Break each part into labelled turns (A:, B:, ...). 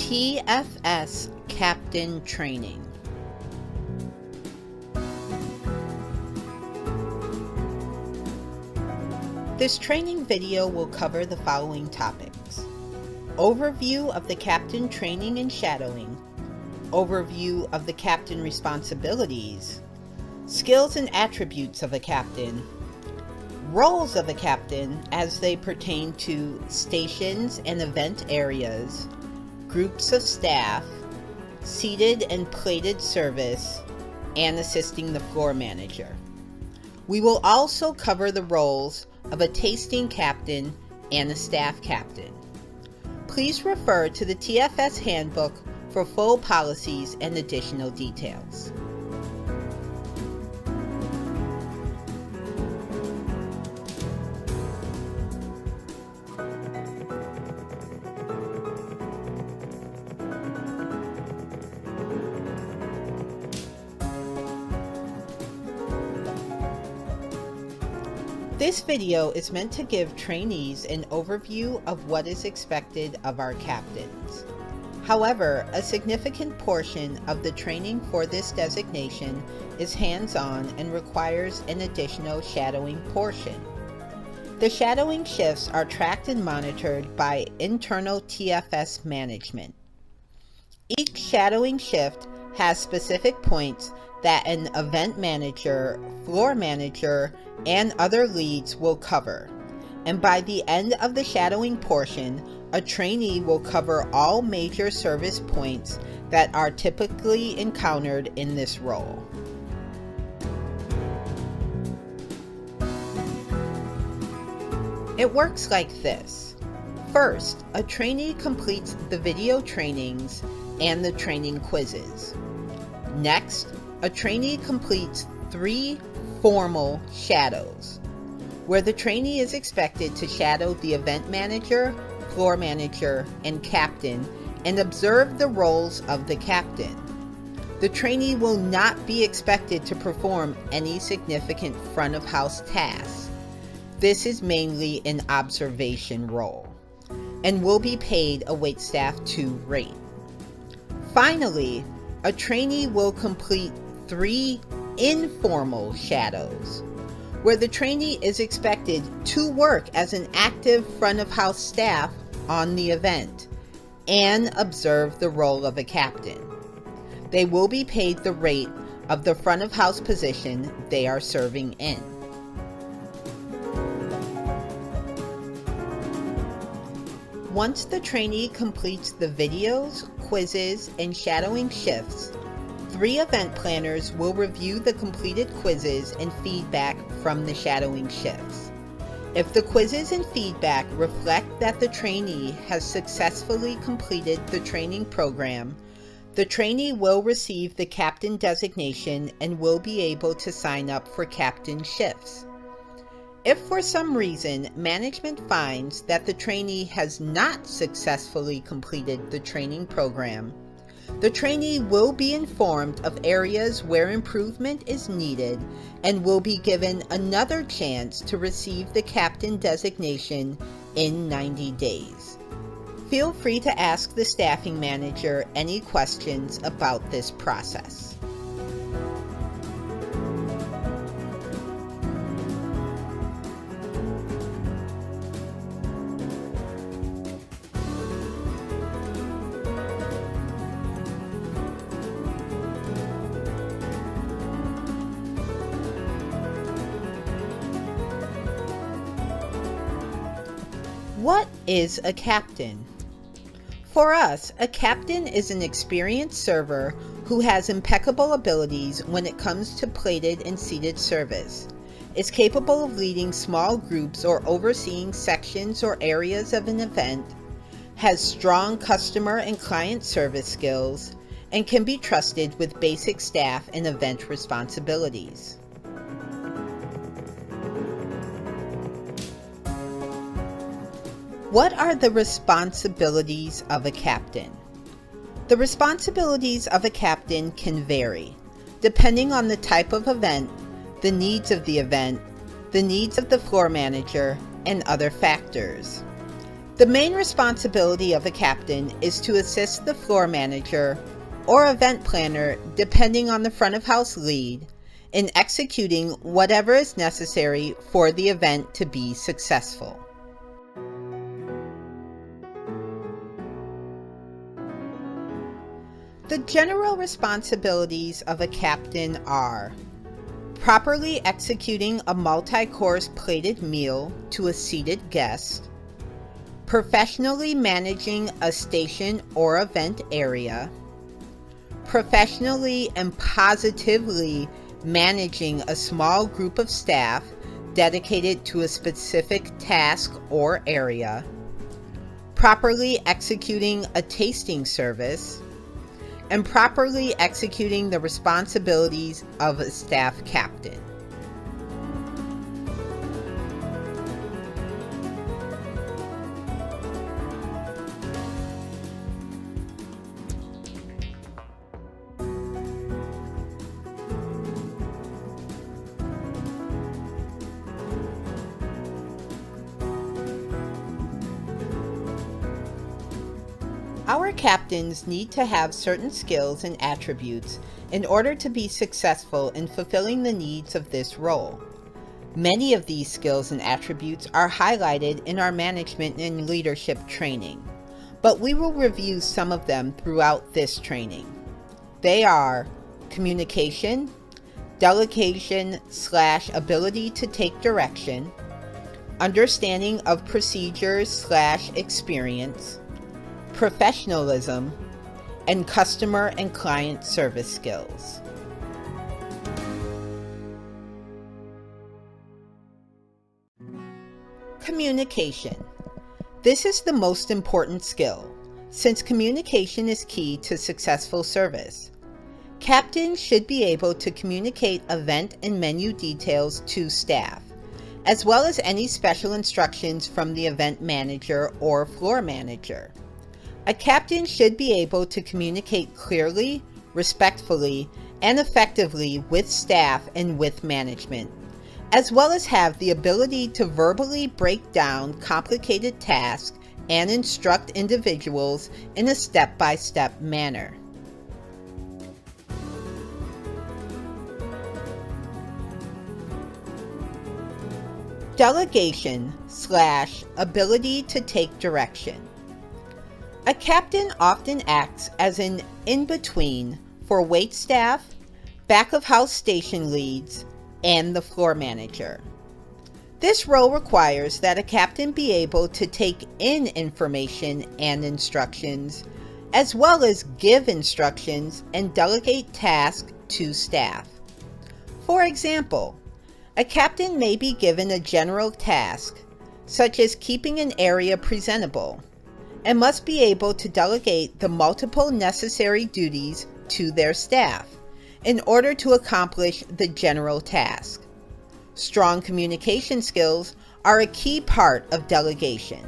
A: TFS Captain Training. This training video will cover the following topics: overview of the captain training and shadowing, overview of the captain responsibilities, skills and attributes of a captain, roles of a captain as they pertain to stations and event areas, groups of staff, seated and plated service, and assisting the floor manager. We will also cover the roles of a tasting captain and a staff captain. Please refer to the TFS handbook for full policies and additional details. This video is meant to give trainees an overview of what is expected of our captains. However, a significant portion of the training for this designation is hands-on and requires an additional shadowing portion. The shadowing shifts are tracked and monitored by internal TFS management. Each shadowing shift has specific points that an event manager, floor manager, and other leads will cover. And by the end of the shadowing portion, a trainee will cover all major service points that are typically encountered in this role. It works like this. First, a trainee completes the video trainings and the training quizzes. Next, a trainee completes 3 formal shadows, where the trainee is expected to shadow the event manager, floor manager, and captain and observe the roles of the captain. The trainee will not be expected to perform any significant front of house tasks. This is mainly an observation role and will be paid a waitstaff 2 rate. Finally, a trainee will complete 3 informal shadows, where the trainee is expected to work as an active front of house staff on the event and observe the role of a captain. They will be paid the rate of the front of house position they are serving in. Once the trainee completes the videos, quizzes, and shadowing shifts, 3 event planners will review the completed quizzes and feedback from the shadowing shifts. If the quizzes and feedback reflect that the trainee has successfully completed the training program, the trainee will receive the captain designation and will be able to sign up for captain shifts. If for some reason management finds that the trainee has not successfully completed the training program, the trainee will be informed of areas where improvement is needed and will be given another chance to receive the captain designation in 90 days. Feel free to ask the staffing manager any questions about this process. What is a captain? For us, a captain is an experienced server who has impeccable abilities when it comes to plated and seated service, is capable of leading small groups or overseeing sections or areas of an event, has strong customer and client service skills, and can be trusted with basic staff and event responsibilities. What are the responsibilities of a captain? The responsibilities of a captain can vary, depending on the type of event, the needs of the event, the needs of the floor manager, and other factors. The main responsibility of a captain is to assist the floor manager or event planner, depending on the front of house lead, in executing whatever is necessary for the event to be successful. The general responsibilities of a captain are properly executing a multi-course plated meal to a seated guest, professionally managing a station or event area, professionally and positively managing a small group of staff dedicated to a specific task or area, properly executing a tasting service, and properly executing the responsibilities of a staff captain. Our captains need to have certain skills and attributes in order to be successful in fulfilling the needs of this role. Many of these skills and attributes are highlighted in our management and leadership training, but we will review some of them throughout this training. They are communication, delegation/ability to take direction, understanding of procedures/experience, professionalism, and customer and client service skills. Communication. This is the most important skill, since communication is key to successful service. Captains should be able to communicate event and menu details to staff, as well as any special instructions from the event manager or floor manager. A captain should be able to communicate clearly, respectfully, and effectively with staff and with management, as well as have the ability to verbally break down complicated tasks and instruct individuals in a step-by-step manner. Delegation/ability to take direction. A captain often acts as an in-between for wait staff, back-of-house station leads, and the floor manager. This role requires that a captain be able to take in information and instructions, as well as give instructions and delegate tasks to staff. For example, a captain may be given a general task, such as keeping an area presentable, and must be able to delegate the multiple necessary duties to their staff in order to accomplish the general task. Strong communication skills are a key part of delegation.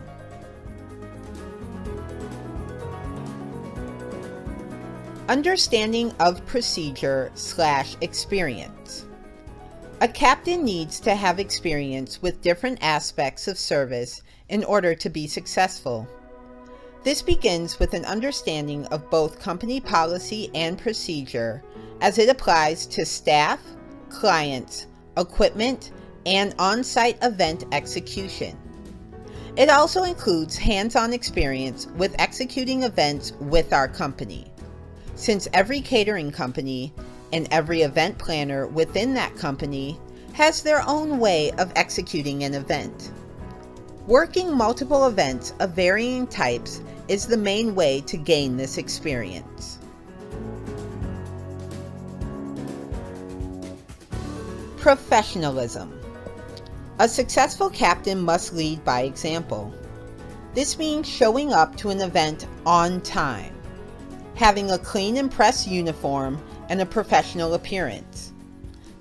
A: Understanding of procedure/experience. A captain needs to have experience with different aspects of service in order to be successful. This begins with an understanding of both company policy and procedure as it applies to staff, clients, equipment, and on-site event execution. It also includes hands-on experience with executing events with our company, since every catering company and every event planner within that company has their own way of executing an event. Working multiple events of varying types is the main way to gain this experience. Professionalism. A successful captain must lead by example. This means showing up to an event on time, having a clean and pressed uniform and a professional appearance,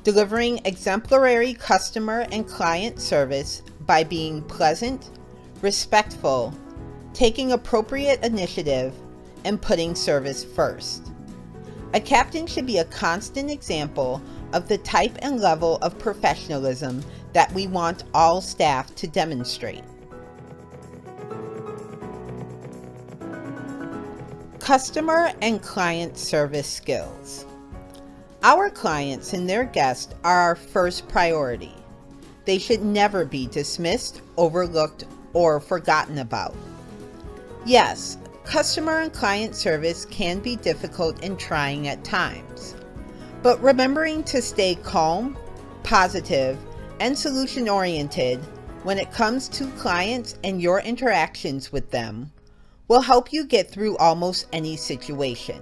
A: delivering exemplary customer and client service by being pleasant, respectful, taking appropriate initiative, and putting service first. A captain should be a constant example of the type and level of professionalism that we want all staff to demonstrate. Customer and client service skills. Our clients and their guests are our first priority. They should never be dismissed, overlooked, or forgotten about. Yes, customer and client service can be difficult and trying at times, but remembering to stay calm, positive, and solution-oriented when it comes to clients and your interactions with them will help you get through almost any situation.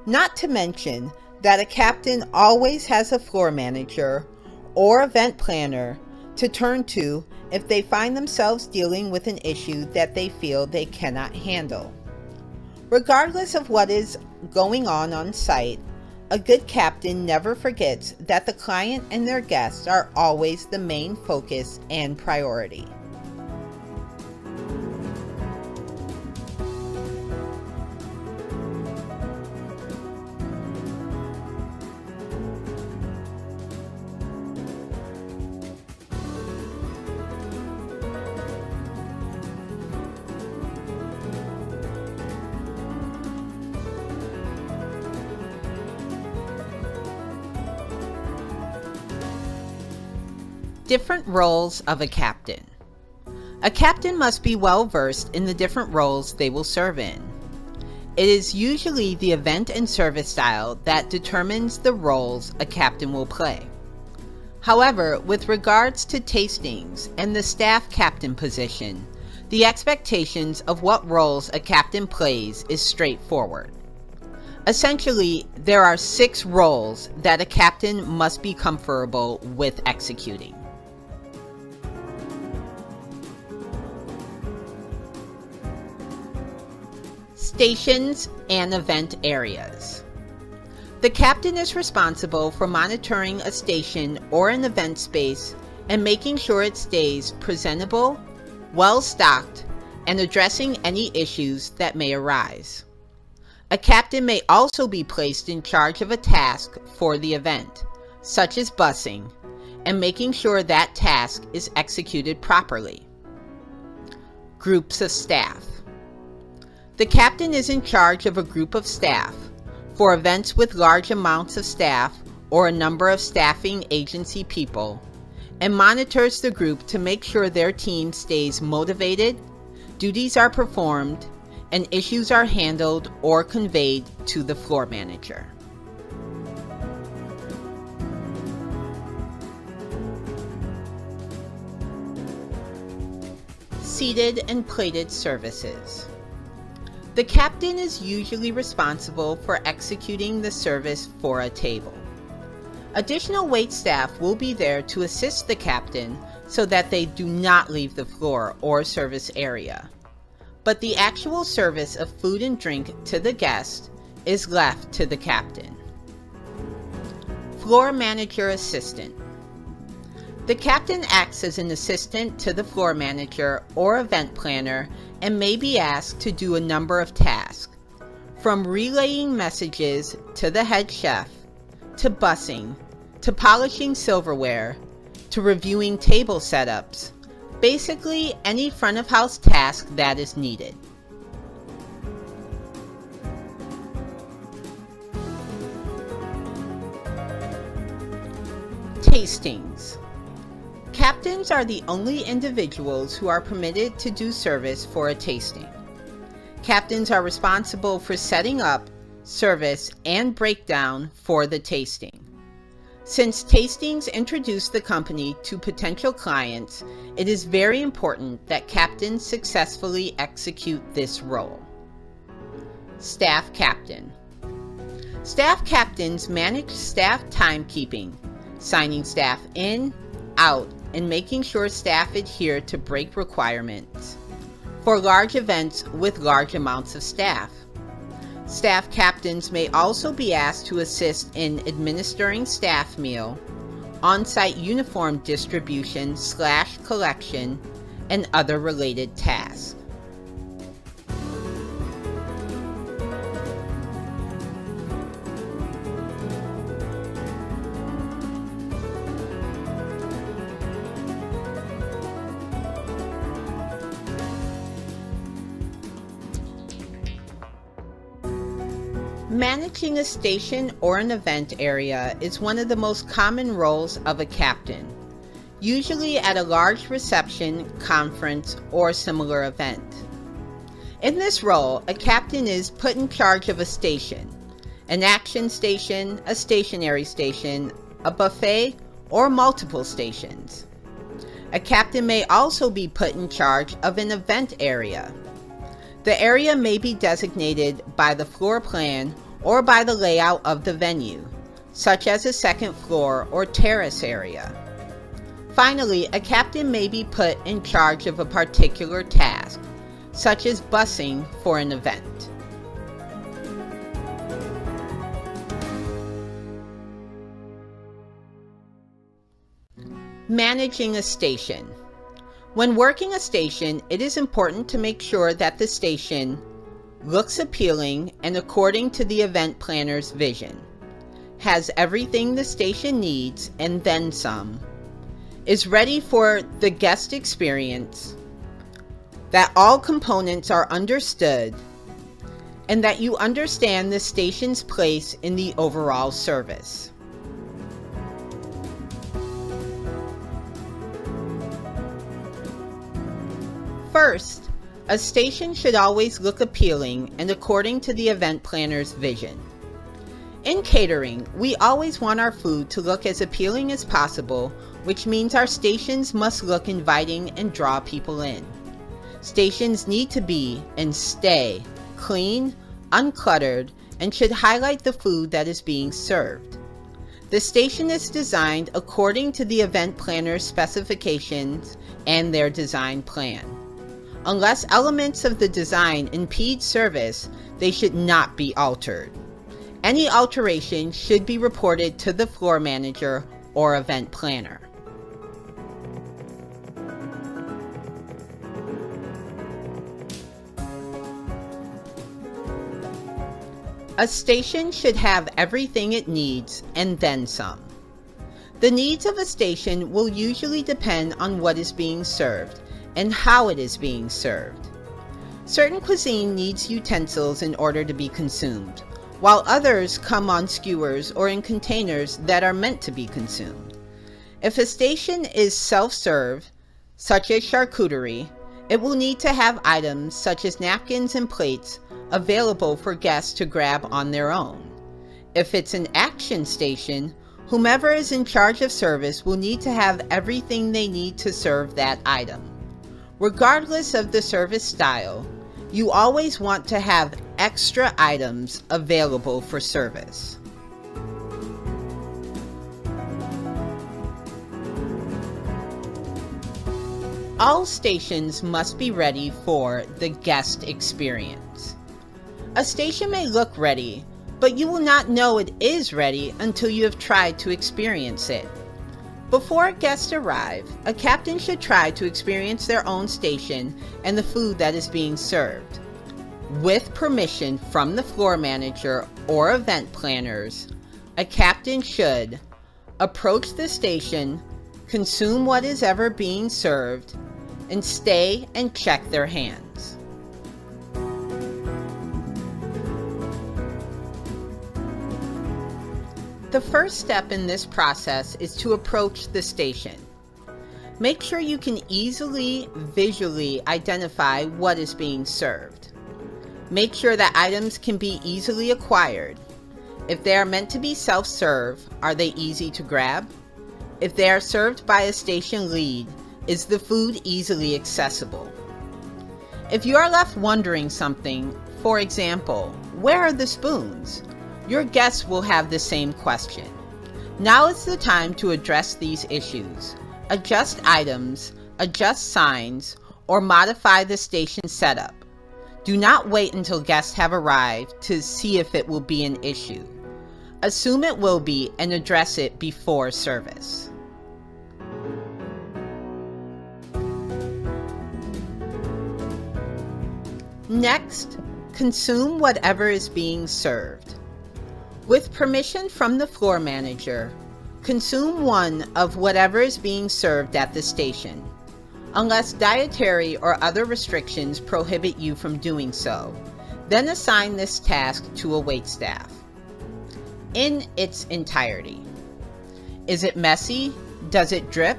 A: Not to mention that a captain always has a floor manager or event planner to turn to if they find themselves dealing with an issue that they feel they cannot handle. Regardless of what is going on site, a good captain never forgets that the client and their guests are always the main focus and priority. Different roles of a captain. A captain must be well versed in the different roles they will serve in. It is usually the event and service style that determines the roles a captain will play. However, with regards to tastings and the staff captain position, the expectations of what roles a captain plays is straightforward. Essentially, there are 6 roles that a captain must be comfortable with executing. Stations and event areas. The captain is responsible for monitoring a station or an event space and making sure it stays presentable, well stocked, and addressing any issues that may arise. A captain may also be placed in charge of a task for the event, such as busing, and making sure that task is executed properly. Groups of staff. The captain is in charge of a group of staff for events with large amounts of staff or a number of staffing agency people, and monitors the group to make sure their team stays motivated, duties are performed, and issues are handled or conveyed to the floor manager. Seated and plated services. The captain is usually responsible for executing the service for a table. Additional wait staff will be there to assist the captain so that they do not leave the floor or service area. But the actual service of food and drink to the guest is left to the captain. Floor manager assistant. The captain acts as an assistant to the floor manager or event planner and may be asked to do a number of tasks, from relaying messages to the head chef, to busing, to polishing silverware, to reviewing table setups, basically any front of house task that is needed. Tastings. Captains are the only individuals who are permitted to do service for a tasting. Captains are responsible for setting up, service, and breakdown for the tasting. Since tastings introduce the company to potential clients, it is very important that captains successfully execute this role. Staff captain. Staff captains manage staff timekeeping, signing staff in, out, and making sure staff adhere to break requirements for large events with large amounts of staff. Staff captains may also be asked to assist in administering staff meal, on-site uniform distribution/collection, and other related tasks. Managing a station or an event area is one of the most common roles of a captain, usually at a large reception, conference, or similar event. In this role, a captain is put in charge of a station, an action station, a stationary station, a buffet, or multiple stations. A captain may also be put in charge of an event area. The area may be designated by the floor plan or by the layout of the venue, such as a second floor or terrace area. Finally, a captain may be put in charge of a particular task, such as busing for an event. Managing a station. When working a station, it is important to make sure that the station looks appealing and according to the event planner's vision, has everything the station needs and then some, is ready for the guest experience, that all components are understood, and that you understand the station's place in the overall service. First, a station should always look appealing and according to the event planner's vision. In catering, we always want our food to look as appealing as possible, which means our stations must look inviting and draw people in. Stations need to be and stay clean, uncluttered, and should highlight the food that is being served. The station is designed according to the event planner's specifications and their design plan. Unless elements of the design impede service, they should not be altered. Any alteration should be reported to the floor manager or event planner. A station should have everything it needs and then some. The needs of a station will usually depend on what is being served and how it is being served. Certain cuisine needs utensils in order to be consumed, while others come on skewers or in containers that are meant to be consumed. If a station is self-serve, such as charcuterie, it will need to have items such as napkins and plates available for guests to grab on their own. If it's an action station, whomever is in charge of service will need to have everything they need to serve that item. Regardless of the service style, you always want to have extra items available for service. All stations must be ready for the guest experience. A station may look ready, but you will not know it is ready until you have tried to experience it. Before guests arrive, a captain should try to experience their own station and the food that is being served. With permission from the floor manager or event planners, a captain should approach the station, consume what is ever being served, and stay and check their hands. The first step in this process is to approach the station. Make sure you can easily visually identify what is being served. Make sure that items can be easily acquired. If they are meant to be self-serve, are they easy to grab? If they are served by a station lead, is the food easily accessible? If you are left wondering something, for example, where are the spoons? Your guests will have the same question. Now is the time to address these issues. Adjust items, adjust signs, or modify the station setup. Do not wait until guests have arrived to see if it will be an issue. Assume it will be and address it before service. Next, consume whatever is being served. With permission from the floor manager, consume one of whatever is being served at the station, unless dietary or other restrictions prohibit you from doing so. Then assign this task to a waitstaff in its entirety. Is it messy? Does it drip?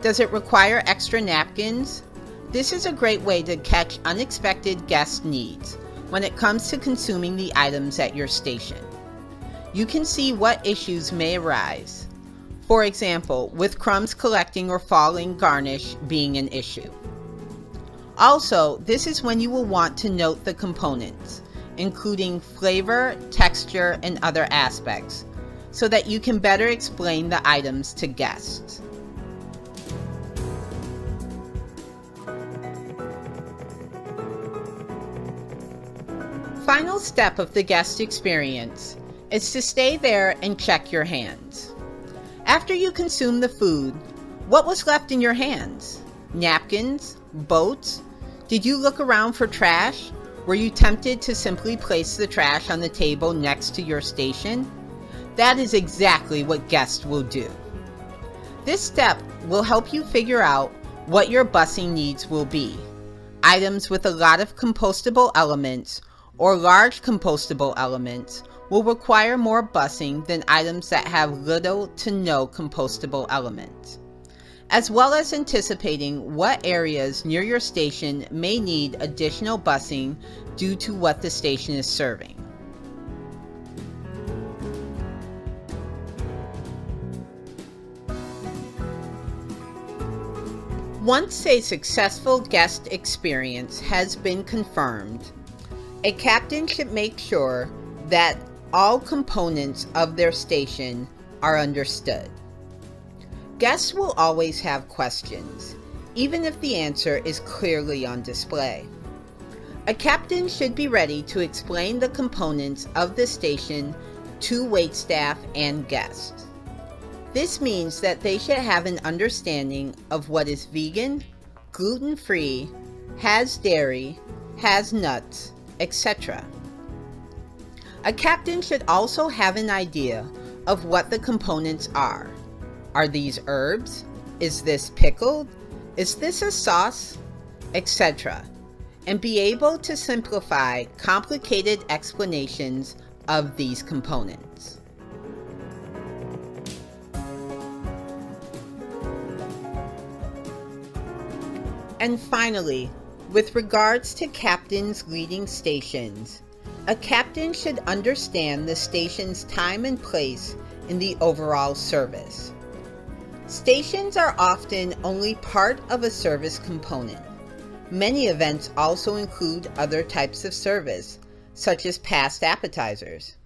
A: Does it require extra napkins? This is a great way to catch unexpected guest needs when it comes to consuming the items at your station. You can see what issues may arise. For example, with crumbs collecting or falling garnish being an issue. Also, this is when you will want to note the components, including flavor, texture, and other aspects, so that you can better explain the items to guests. Final step of the guest experience is to stay there and check your hands. After you consume the food, what was left in your hands? Napkins? Boats? Did you look around for trash? Were you tempted to simply place the trash on the table next to your station? That is exactly what guests will do. This step will help you figure out what your busing needs will be. Items with a lot of compostable elements or large compostable elements will require more busing than items that have little to no compostable elements, as well as anticipating what areas near your station may need additional busing due to what the station is serving. Once a successful guest experience has been confirmed, a captain should make sure that all components of their station are understood. Guests will always have questions, even if the answer is clearly on display. A captain should be ready to explain the components of the station to waitstaff and guests. This means that they should have an understanding of what is vegan, gluten-free, has dairy, has nuts, etc. A captain should also have an idea of what the components are. Are these herbs? Is this pickled? Is this a sauce? Etc. And be able to simplify complicated explanations of these components. And finally, with regards to captains leading stations, a captain should understand the station's time and place in the overall service. Stations are often only part of a service component. Many events also include other types of service, such as past appetizers.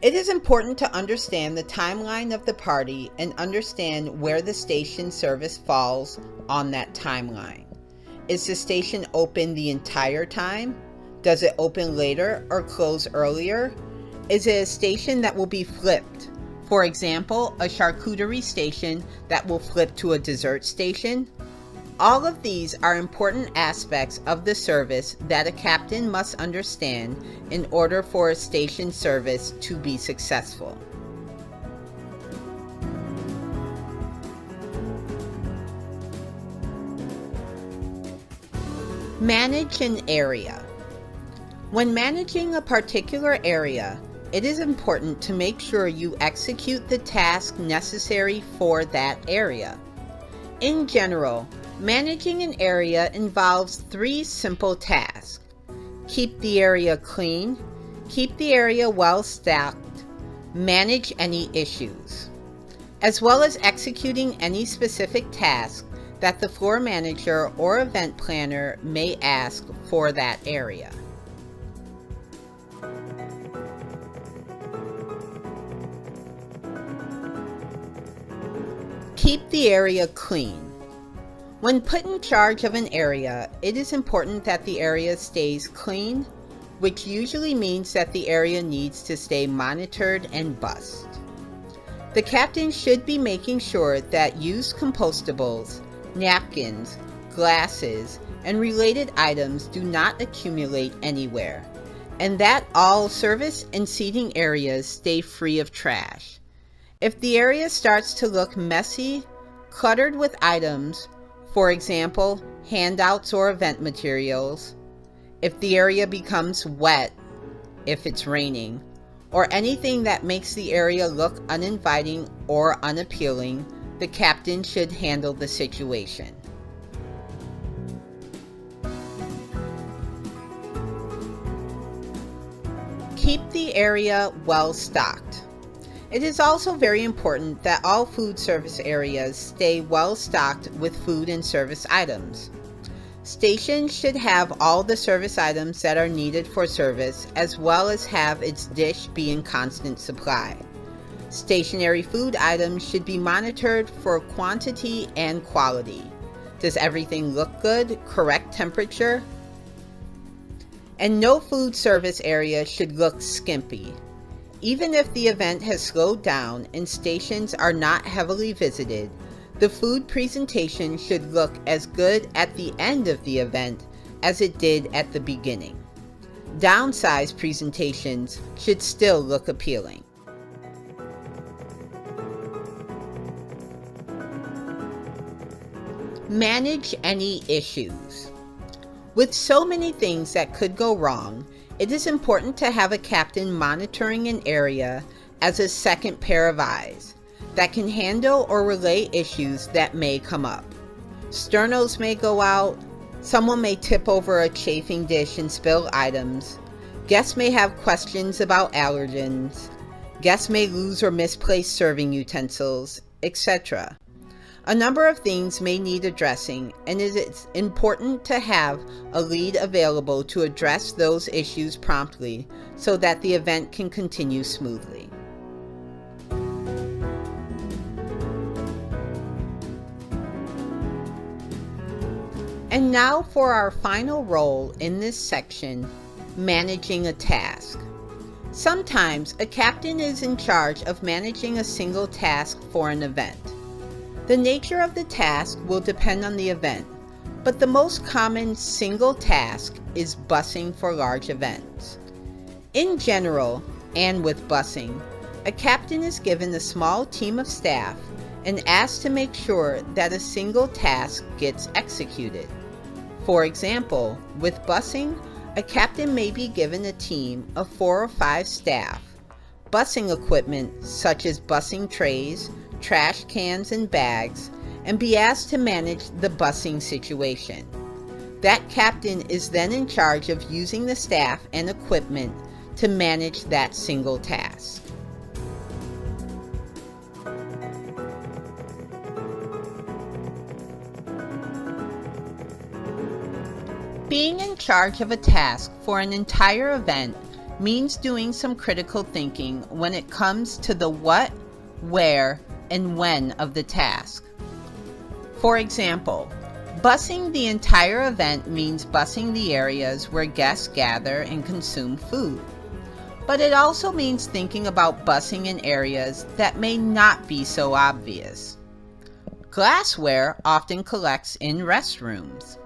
A: It is important to understand the timeline of the party and understand where the station service falls on that timeline. Is the station open the entire time? Does it open later or close earlier? Is it a station that will be flipped? For example, a charcuterie station that will flip to a dessert station? All of these are important aspects of the service that a captain must understand in order for a station service to be successful. Manage an area. When managing a particular area, it is important to make sure you execute the task necessary for that area. In general, managing an area involves 3 simple tasks. Keep the area clean, keep the area well stocked, manage any issues, as well as executing any specific task that the floor manager or event planner may ask for that area. Keep the area clean. When put in charge of an area, it is important that the area stays clean, which usually means that the area needs to stay monitored and bussed. The captain should be making sure that used compostables, napkins, glasses, and related items do not accumulate anywhere, and that all service and seating areas stay free of trash. If the area starts to look messy, cluttered with items, for example, handouts or event materials, If the area becomes wet, if it's raining, or anything that makes the area look uninviting or unappealing, the captain should handle the situation. Keep the area well stocked. It is also very important that all food service areas stay well stocked with food and service items. Stations should have all the service items that are needed for service, as well as have its dish be in constant supply. Stationary food items should be monitored for quantity and quality. Does everything look good? Correct temperature? And no food service area should look skimpy. Even if the event has slowed down and stations are not heavily visited, the food presentation should look as good at the end of the event as it did at the beginning. Downsized presentations should still look appealing. Manage any issues. With so many things that could go wrong, it is important to have a captain monitoring an area as a second pair of eyes that can handle or relay issues that may come up. Sternos may go out, someone may tip over a chafing dish and spill items, guests may have questions about allergens, guests may lose or misplace serving utensils, etc. A number of things may need addressing, and it is important to have a lead available to address those issues promptly so that the event can continue smoothly. And now for our final role in this section, managing a task. Sometimes a captain is in charge of managing a single task for an event. The nature of the task will depend on the event, but the most common single task is busing for large events. In general, and with busing, a captain is given a small team of staff and asked to make sure that a single task gets executed. For example, with busing, a captain may be given a team of 4 or 5 staff, busing equipment such as busing trays, trash cans, and bags, and be asked to manage the busing situation. That captain is then in charge of using the staff and equipment to manage that single task. Being in charge of a task for an entire event means doing some critical thinking when it comes to the what, where, and when of the task. For example, busing the entire event means busing the areas where guests gather and consume food. But it also means thinking about busing in areas that may not be so obvious. Glassware often collects in restrooms.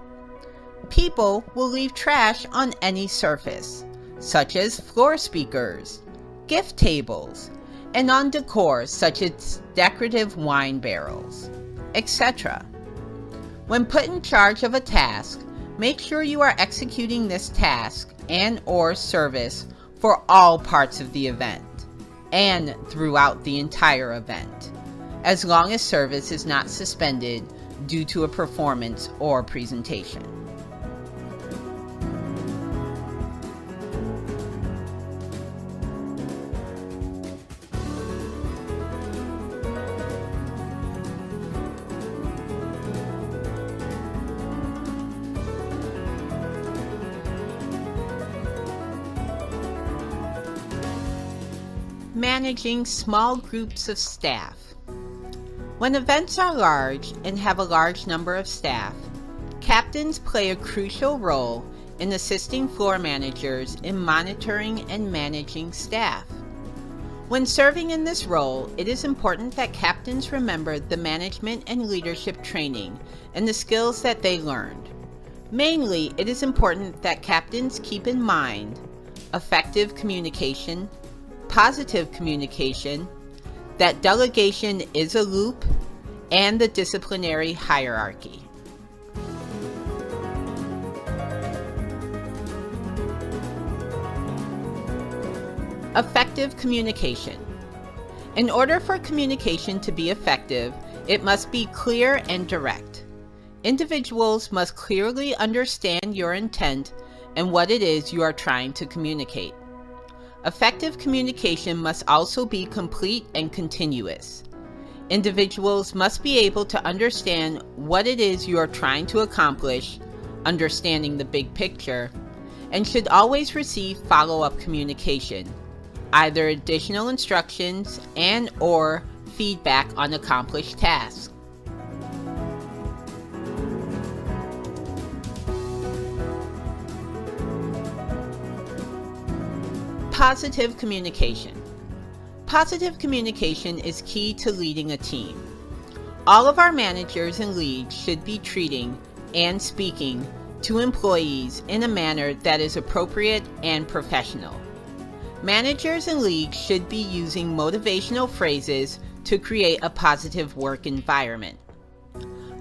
A: People will leave trash on any surface, such as floor speakers, gift tables, and on decor such as decorative wine barrels, etc. When put in charge of a task, make sure you are executing this task and/or service for all parts of the event and throughout the entire event, as long as service is not suspended due to a performance or presentation. Managing small groups of staff. When events are large and have a large number of staff, captains play a crucial role in assisting floor managers in monitoring and managing staff. When serving in this role, it is important that captains remember the management and leadership training and the skills that they learned. Mainly, it is important that captains keep in mind effective communication, positive communication, that delegation is a loop, and the disciplinary hierarchy. Effective communication. In order for communication to be effective, it must be clear and direct. Individuals must clearly understand your intent and what it is you are trying to communicate. Effective communication must also be complete and continuous. Individuals must be able to understand what it is you are trying to accomplish, understanding the big picture, and should always receive follow-up communication, either additional instructions and/or feedback on accomplished tasks. Positive communication. Positive communication is key to leading a team. All of our managers and leads should be treating and speaking to employees in a manner that is appropriate and professional. Managers and leads should be using motivational phrases to create a positive work environment.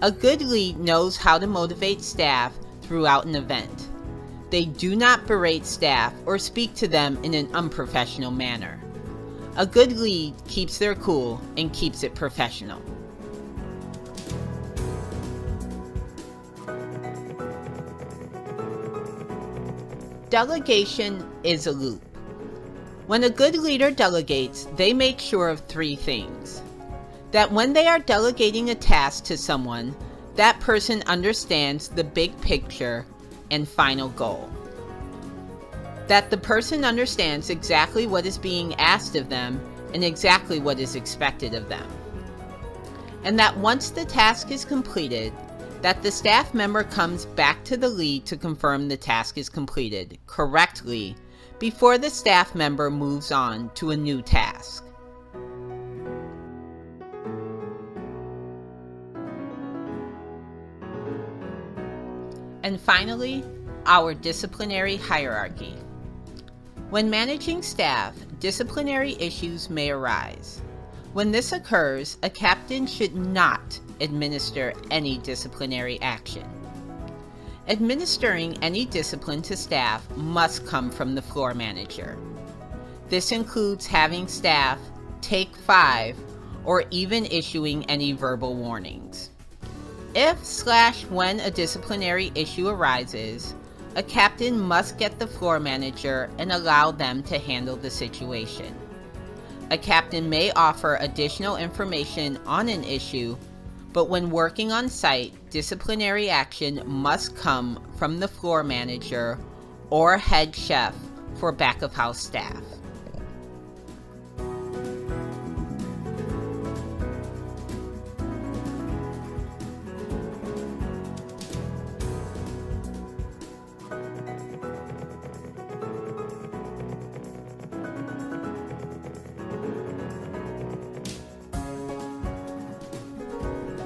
A: A good lead knows how to motivate staff throughout an event. They do not berate staff or speak to them in an unprofessional manner. A good lead keeps their cool and keeps it professional. Delegation is a loop. When a good leader delegates, they make sure of three things. That when they are delegating a task to someone, that person understands the big picture and final goal. That the person understands exactly what is being asked of them and exactly what is expected of them. And that once the task is completed, that the staff member comes back to the lead to confirm the task is completed correctly before the staff member moves on to a new task. And finally, our disciplinary hierarchy. When managing staff, disciplinary issues may arise. When this occurs, a captain should not administer any disciplinary action. Administering any discipline to staff must come from the floor manager. This includes having staff take 5 or even issuing any verbal warnings. If/when a disciplinary issue arises, a captain must get the floor manager and allow them to handle the situation. A captain may offer additional information on an issue, but when working on site, disciplinary action must come from the floor manager or head chef for back-of-house staff.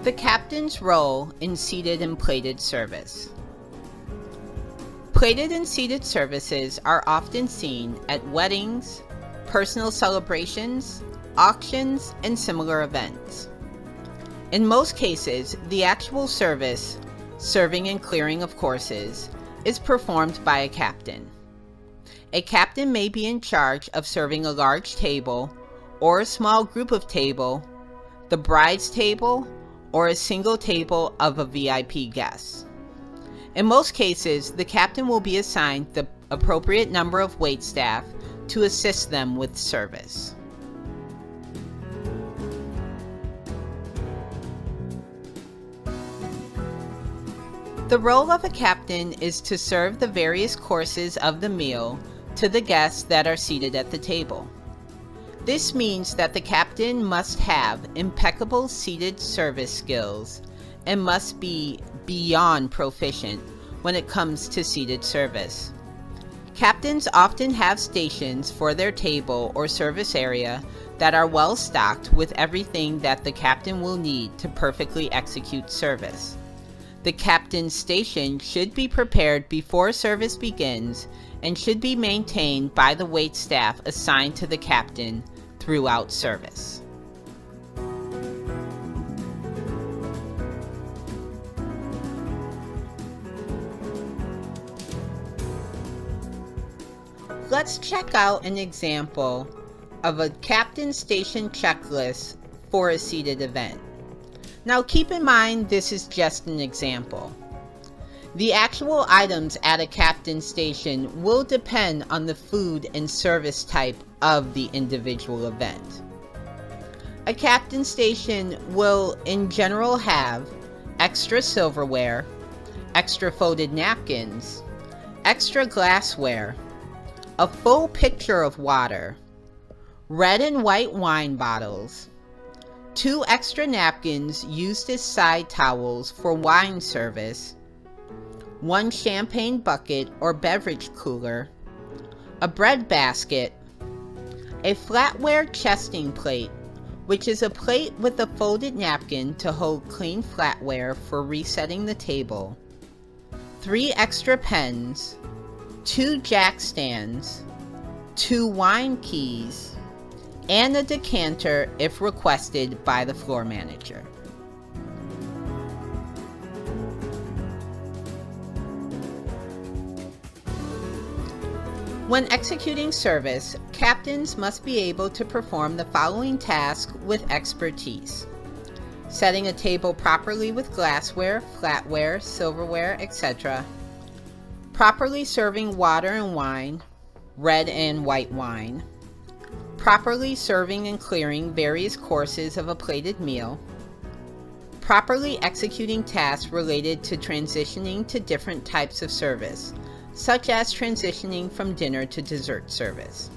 A: The captain's role in seated and plated service. Plated and seated services are often seen at weddings, personal celebrations, auctions, and similar events. In most cases, the actual service, serving and clearing of courses, is performed by a captain. A captain may be in charge of serving a large table or a small group of table, the bride's table, or a single table of a VIP guest. In most cases, the captain will be assigned the appropriate number of waitstaff to assist them with service. The role of a captain is to serve the various courses of the meal to the guests that are seated at the table. This means that the captain must have impeccable seated service skills and must be beyond proficient when it comes to seated service. Captains often have stations for their table or service area that are well stocked with everything that the captain will need to perfectly execute service. The captain's station should be prepared before service begins and should be maintained by the waitstaff assigned to the captain throughout service. Let's check out an example of a captain station checklist for a seated event. Now keep in mind this is just an example. The actual items at a captain station will depend on the food and service type of the individual event. A captain station will in general have extra silverware, extra folded napkins, extra glassware, a full pitcher of water, red and white wine bottles, 2 extra napkins used as side towels for wine service, 1 champagne bucket or beverage cooler, a bread basket, a flatware chesting plate, which is a plate with a folded napkin to hold clean flatware for resetting the table, 3 extra pens, 2 jack stands, 2 wine keys, and a decanter if requested by the floor manager. When executing service, captains must be able to perform the following tasks with expertise: setting a table properly with glassware, flatware, silverware, etc., properly serving water and wine, red and white wine, properly serving and clearing various courses of a plated meal, properly executing tasks related to transitioning to different types of service, such as transitioning from dinner to dessert service.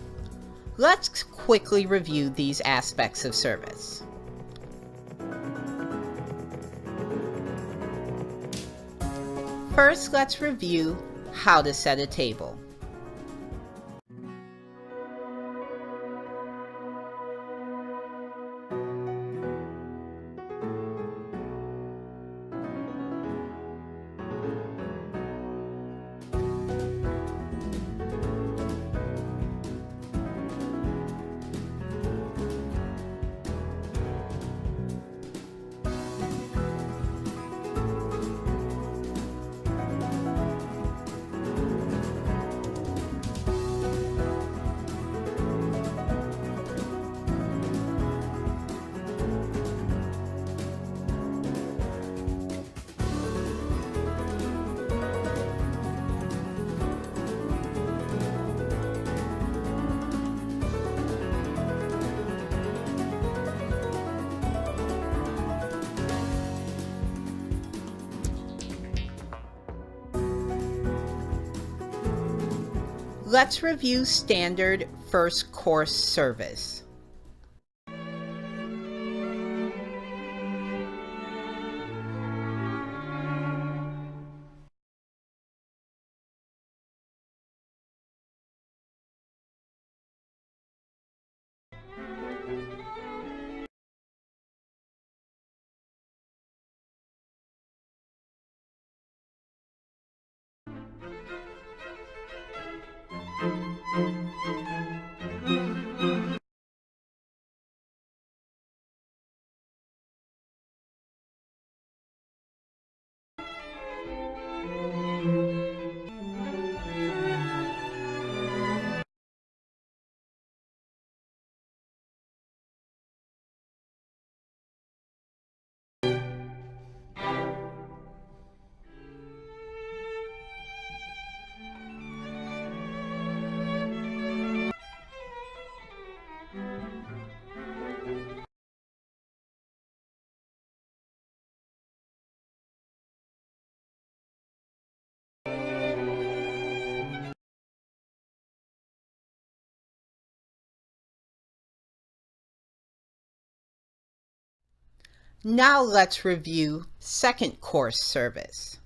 A: Let's quickly review these aspects of service. First, let's review how to set a table. Let's review standard first course service. Now let's review second course service.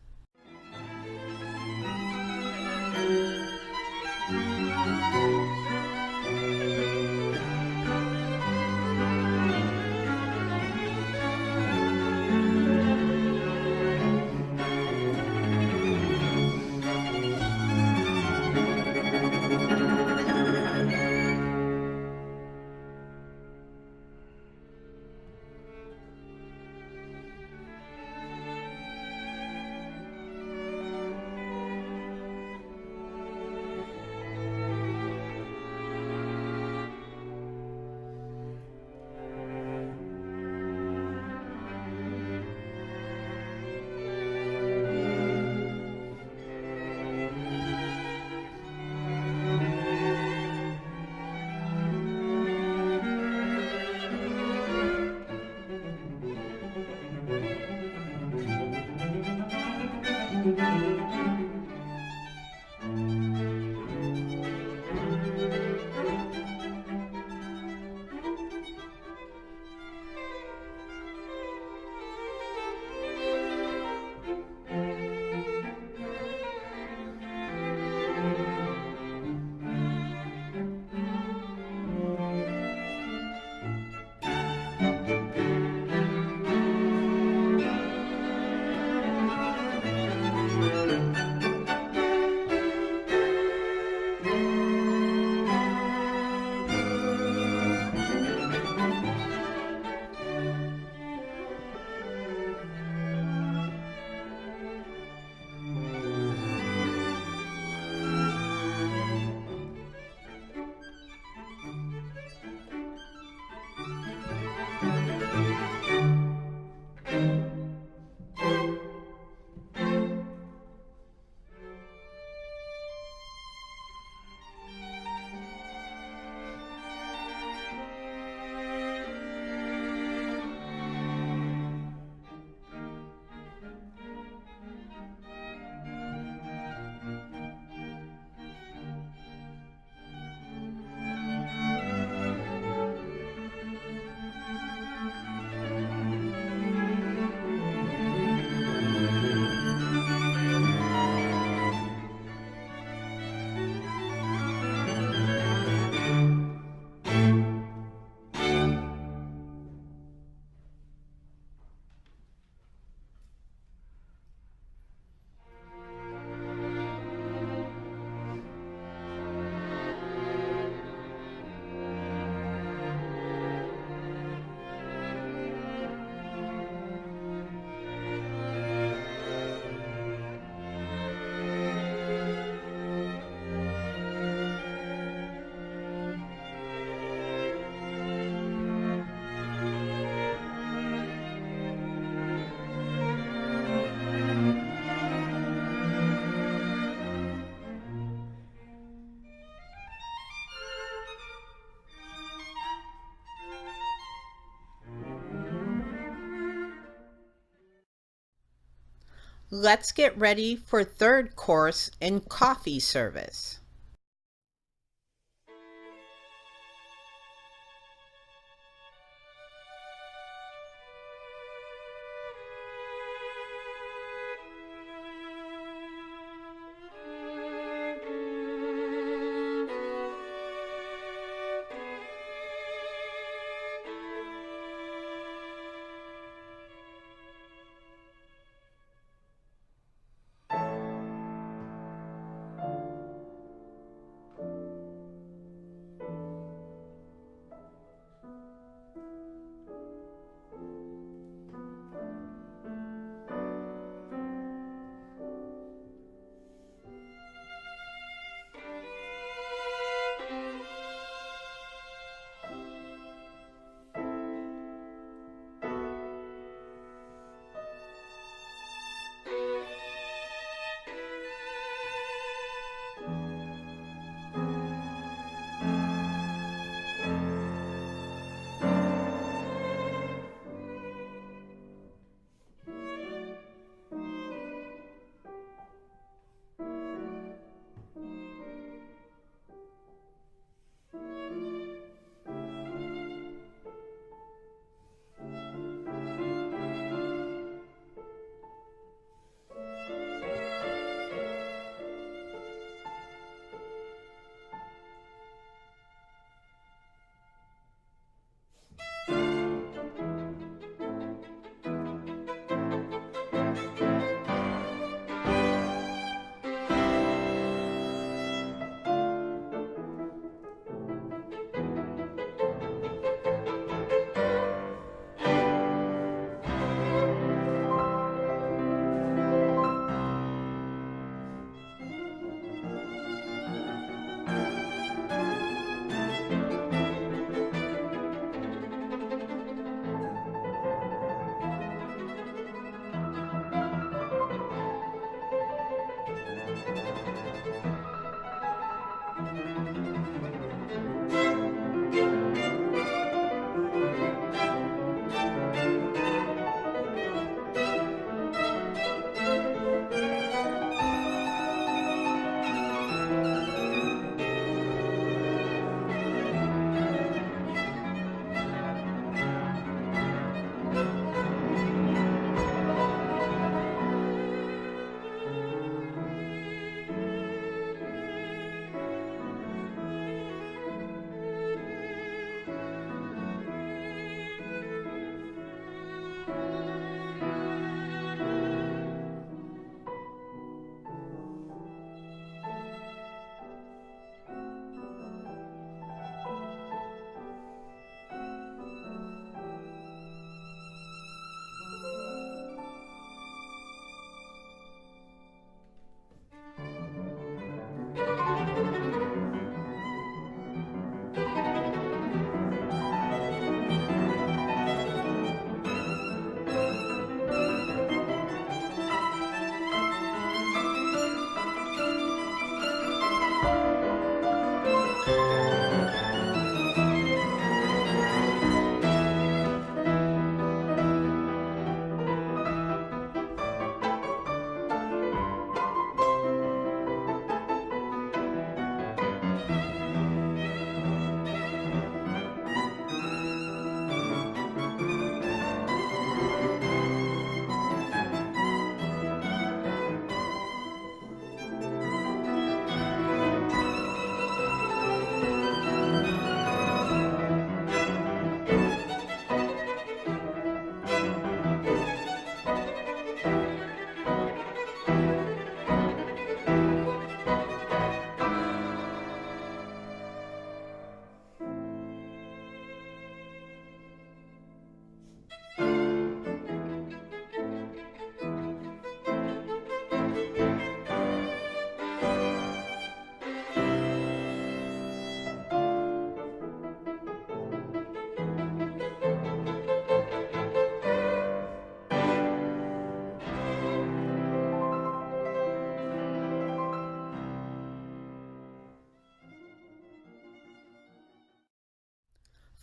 A: Let's get ready for third course in coffee service.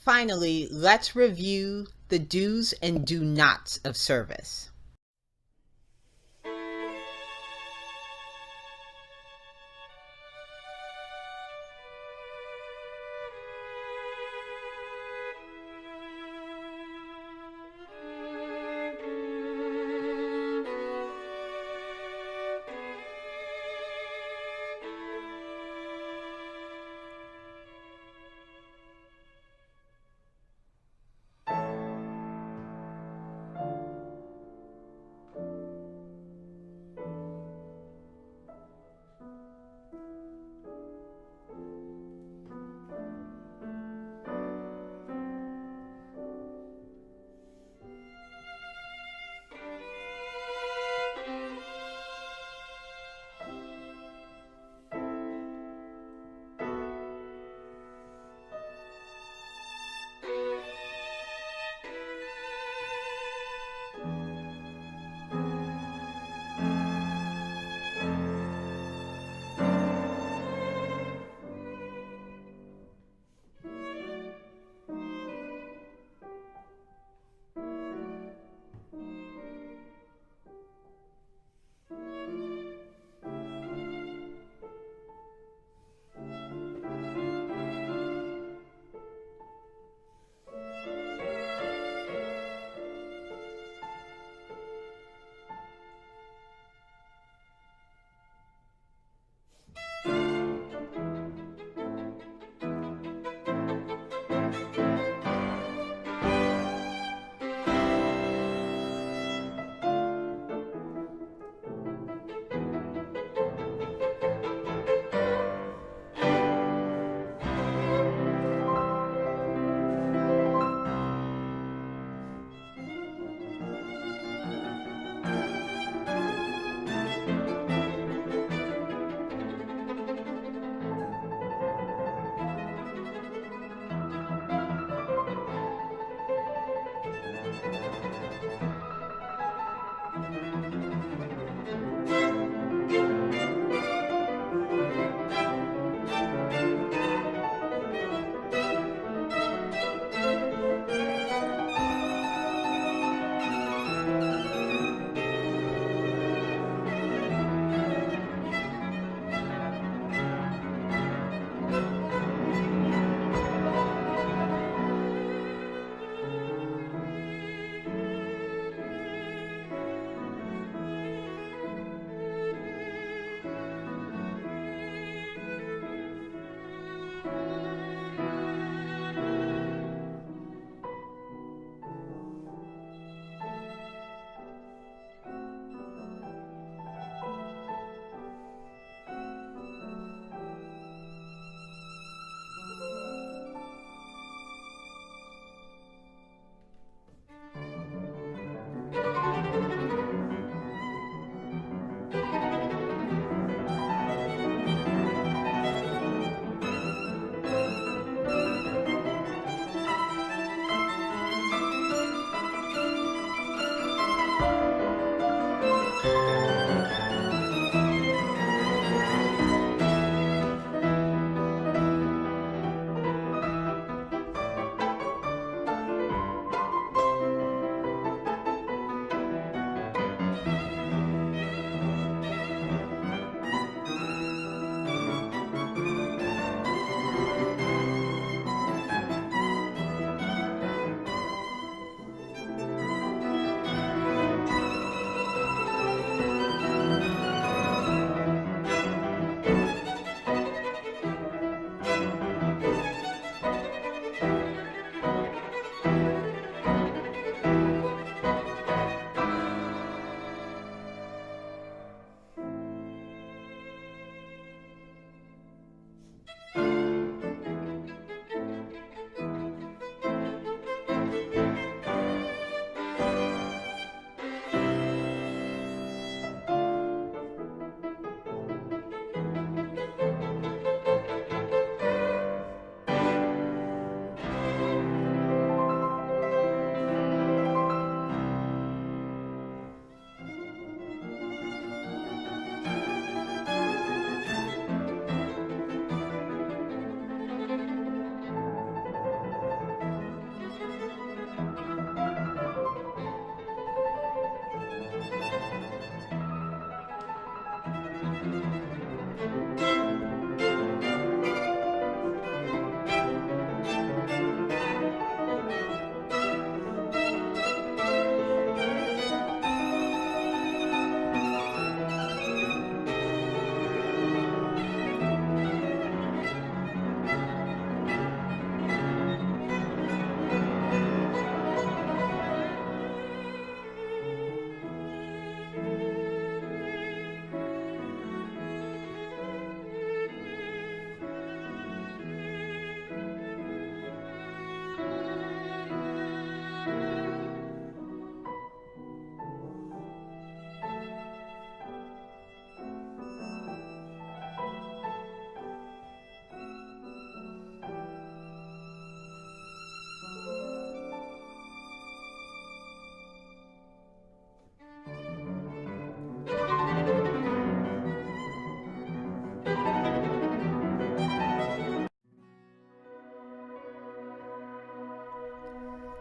A: Finally, let's review the do's and do nots of service.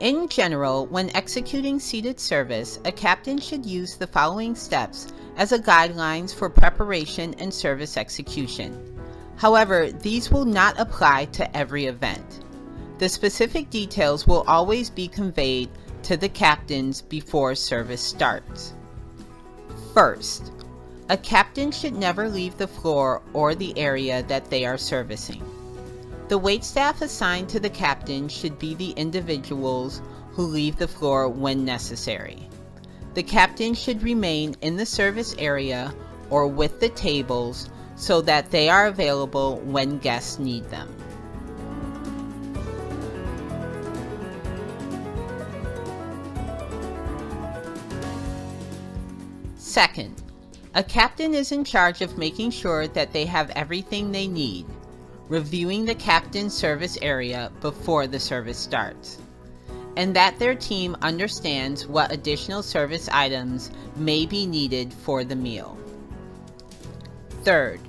A: In general, when executing seated service, a captain should use the following steps as a guidelines for preparation and service execution. However, these will not apply to every event. The specific details will always be conveyed to the captains before service starts. First, a captain should never leave the floor or the area that they are servicing. The waitstaff assigned to the captain should be the individuals who leave the floor when necessary. The captain should remain in the service area or with the tables so that they are available when guests need them. Second, a captain is in charge of making sure that they have everything they need, reviewing the captain's service area before the service starts, and that their team understands what additional service items may be needed for the meal. Third,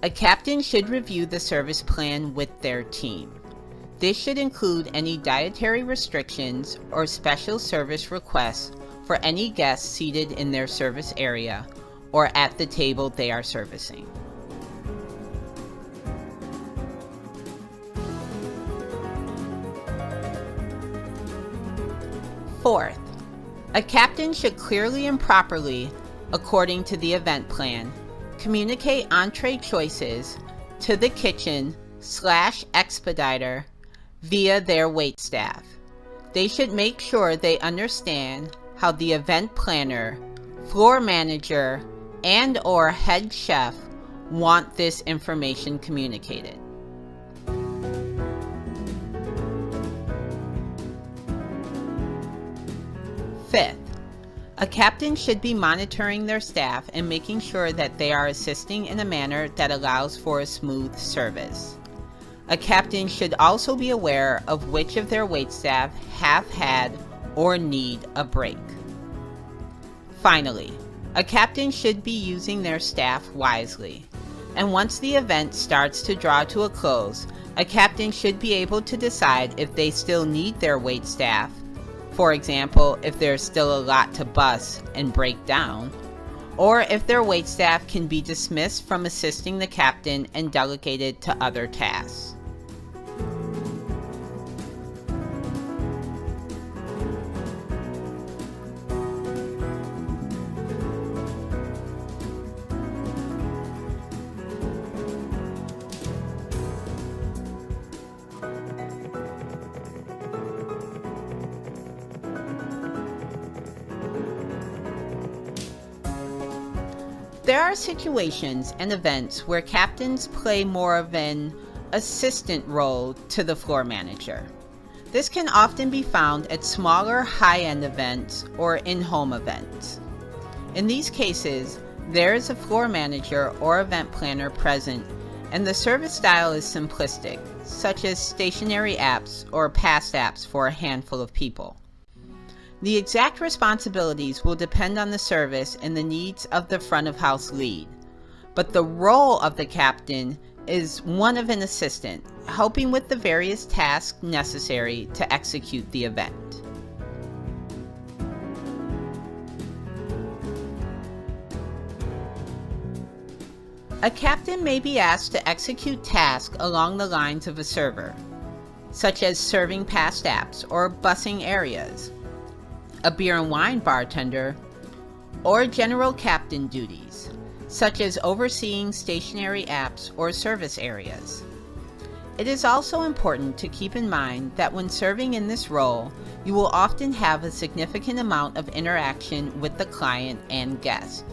A: a captain should review the service plan with their team. This should include any dietary restrictions or special service requests for any guests seated in their service area or at the table they are servicing. Fourth, a captain should clearly and properly, according to the event plan, communicate entree choices to the kitchen/expediter via their waitstaff. They should make sure they understand how the event planner, floor manager, and/or head chef want this information communicated. Fifth, a captain should be monitoring their staff and making sure that they are assisting in a manner that allows for a smooth service. A captain should also be aware of which of their waitstaff have had or need a break. Finally, a captain should be using their staff wisely. And once the event starts to draw to a close, a captain should be able to decide if they still need their waitstaff. For example, if there's still a lot to bus and break down, or if their waitstaff can be dismissed from assisting the captain and delegated to other tasks. There are situations and events where captains play more of an assistant role to the floor manager. This can often be found at smaller high-end events or in-home events. In these cases, there is a floor manager or event planner present, and the service style is simplistic, such as stationary apps or past apps for a handful of people. The exact responsibilities will depend on the service and the needs of the front of house lead, but the role of the captain is one of an assistant, helping with the various tasks necessary to execute the event. A captain may be asked to execute tasks along the lines of a server, such as serving past apps or bussing areas, a beer and wine bartender, or general captain duties, such as overseeing stationary apps or service areas. It is also important to keep in mind that when serving in this role, you will often have a significant amount of interaction with the client and guest.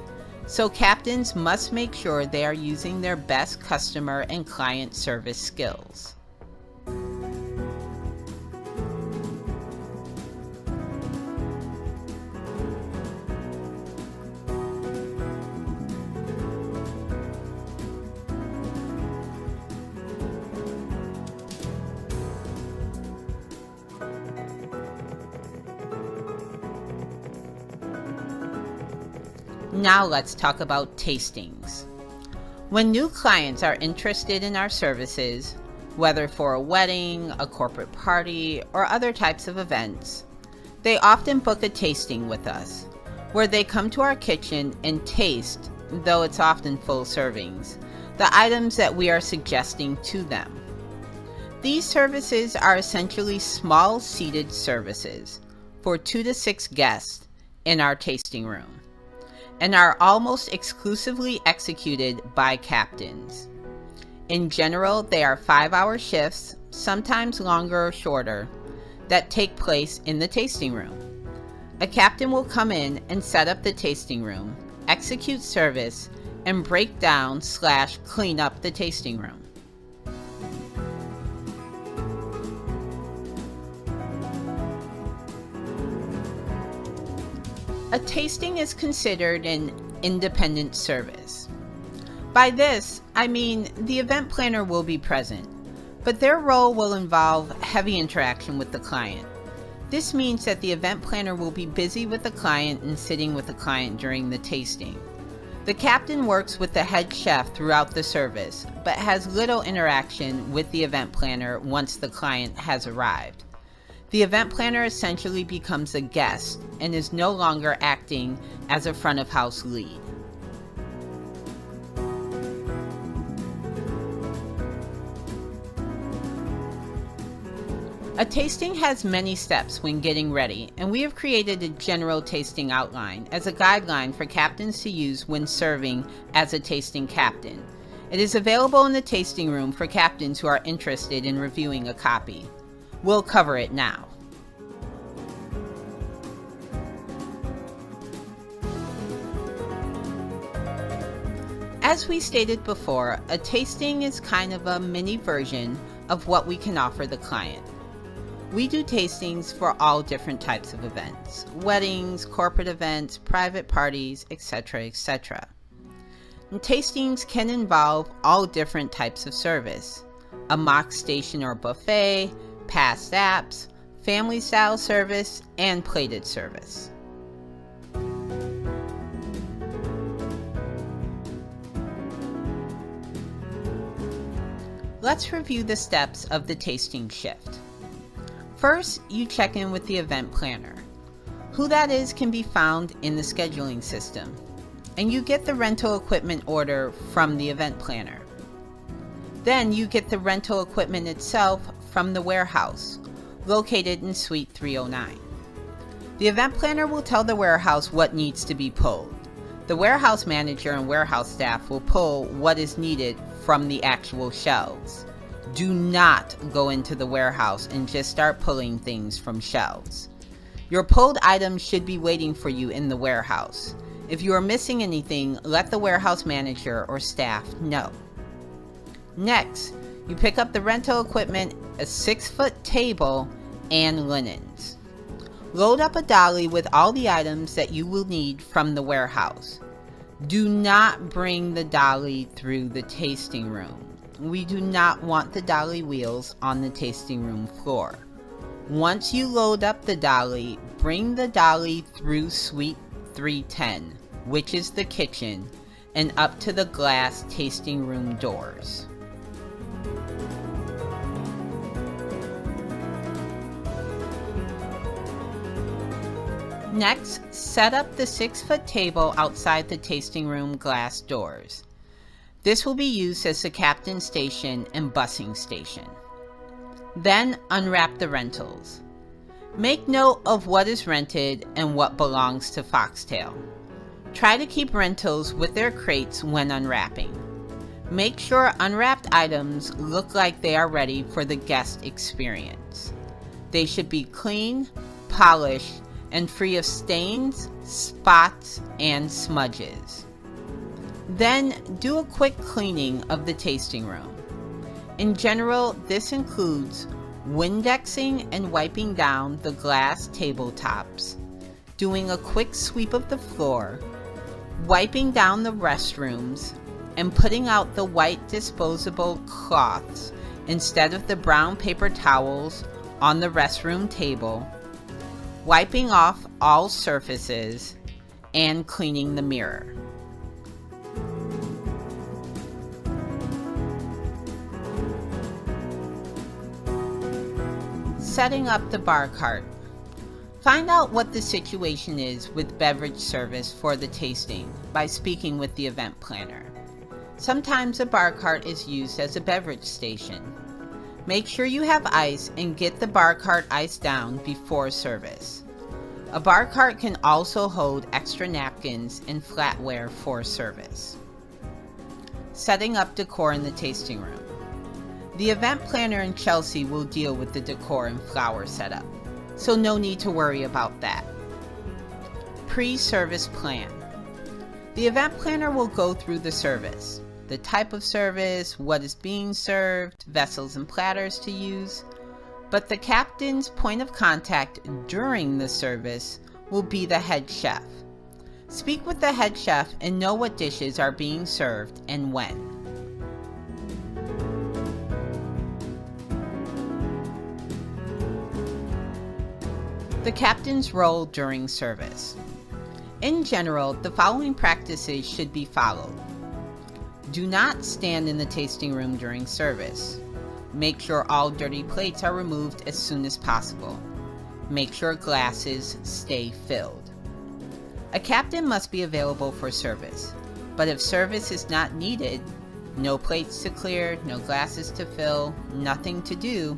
A: So captains must make sure they are using their best customer and client service skills. Now let's talk about tastings. When new clients are interested in our services, whether for a wedding, a corporate party, or other types of events. They often book a tasting with us, where they come to our kitchen and taste, though it's often full servings, the items that we are suggesting to them. These services are essentially small seated services for 2 to 6 guests in our tasting room, and are almost exclusively executed by captains. In general, they are 5-hour shifts, sometimes longer or shorter, that take place in the tasting room. A captain will come in and set up the tasting room, execute service, and break down / clean up the tasting room. A tasting is considered an independent service. By this, I mean the event planner will be present, but their role will involve heavy interaction with the client. This means that the event planner will be busy with the client and sitting with the client during the tasting. The captain works with the head chef throughout the service, but has little interaction with the event planner once the client has arrived. The event planner essentially becomes a guest and is no longer acting as a front of house lead. A tasting has many steps when getting ready, and we have created a general tasting outline as a guideline for captains to use when serving as a tasting captain. It is available in the tasting room for captains who are interested in reviewing a copy. We'll cover it now. As we stated before, a tasting is kind of a mini version of what we can offer the client. We do tastings for all different types of events: weddings, corporate events, private parties, etc., etc. And tastings can involve all different types of service: a mock station or buffet, passed apps, family style service, and plated service. Let's review the steps of the tasting shift. First, you check in with the event planner. Who that is can be found in the scheduling system, and you get the rental equipment order from the event planner. Then you get the rental equipment itself from the warehouse, located in Suite 309. The event planner will tell the warehouse what needs to be pulled. The warehouse manager and warehouse staff will pull what is needed from the actual shelves. Do not go into the warehouse and just start pulling things from shelves. Your pulled items should be waiting for you in the warehouse. If you are missing anything, let the warehouse manager or staff know. Next, you pick up the rental equipment, a 6-foot table, and linens. Load up a dolly with all the items that you will need from the warehouse. Do not bring the dolly through the tasting room. We do not want the dolly wheels on the tasting room floor. Once you load up the dolly, bring the dolly through Suite 310, which is the kitchen, and up to the glass tasting room doors. Next, set up the 6-foot table outside the tasting room glass doors. This will be used as the captain station and busing station. Then unwrap the rentals. Make note of what is rented and what belongs to Foxtail. Try to keep rentals with their crates when unwrapping. Make sure unwrapped items look like they are ready for the guest experience. They should be clean, polished, and free of stains, spots, and smudges. Then do a quick cleaning of the tasting room. In general, this includes Windexing and wiping down the glass tabletops, doing a quick sweep of the floor, wiping down the restrooms, and putting out the white disposable cloths instead of the brown paper towels on the restroom table, wiping off all surfaces, and cleaning the mirror. Setting up the bar cart. Find out what the situation is with beverage service for the tasting by speaking with the event planner. Sometimes a bar cart is used as a beverage station. Make sure you have ice and get the bar cart iced down before service. A bar cart can also hold extra napkins and flatware for service. Setting up decor in the tasting room. The event planner in Chelsea will deal with the decor and flower setup, so no need to worry about that. Pre-service plan. The event planner will go through the service, the type of service, what is being served, vessels and platters to use, but the captain's point of contact during the service will be the head chef. Speak with the head chef and know what dishes are being served and when. The captain's role during service. In general, the following practices should be followed. Do not stand in the tasting room during service. Make sure all dirty plates are removed as soon as possible. Make sure glasses stay filled. A captain must be available for service, but if service is not needed, no plates to clear, no glasses to fill, nothing to do,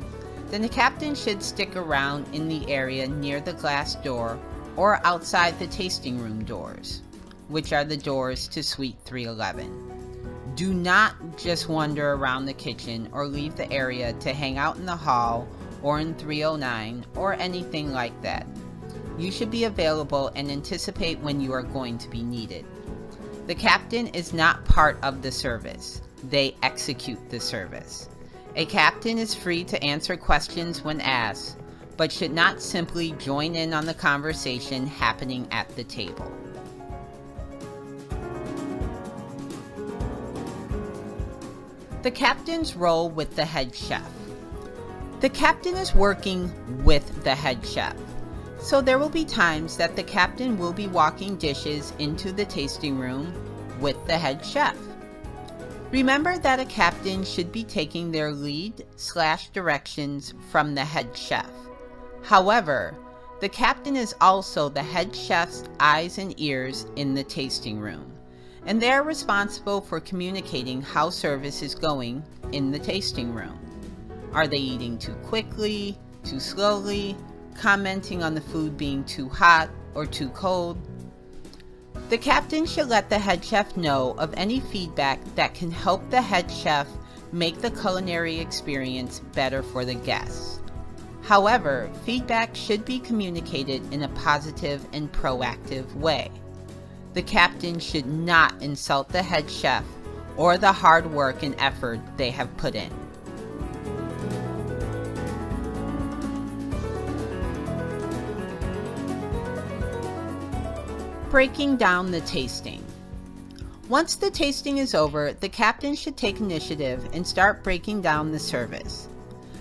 A: then the captain should stick around in the area near the glass door or outside the tasting room doors, which are the doors to Suite 311. Do not just wander around the kitchen or leave the area to hang out in the hall or in 309 or anything like that. You should be available and anticipate when you are going to be needed. The captain is not part of the service. They execute the service. A captain is free to answer questions when asked, but should not simply join in on the conversation happening at the table. The captain's role with the head chef. The captain is working with the head chef, so there will be times that the captain will be walking dishes into the tasting room with the head chef. Remember that a captain should be taking their lead/directions from the head chef. However, the captain is also the head chef's eyes and ears in the tasting room, and they are responsible for communicating how service is going in the tasting room. Are they eating too quickly, too slowly, commenting on the food being too hot or too cold? The captain should let the head chef know of any feedback that can help the head chef make the culinary experience better for the guests. However, feedback should be communicated in a positive and proactive way. The captain should not insult the head chef or the hard work and effort they have put in. Breaking down the tasting. Once the tasting is over, the captain should take initiative and start breaking down the service.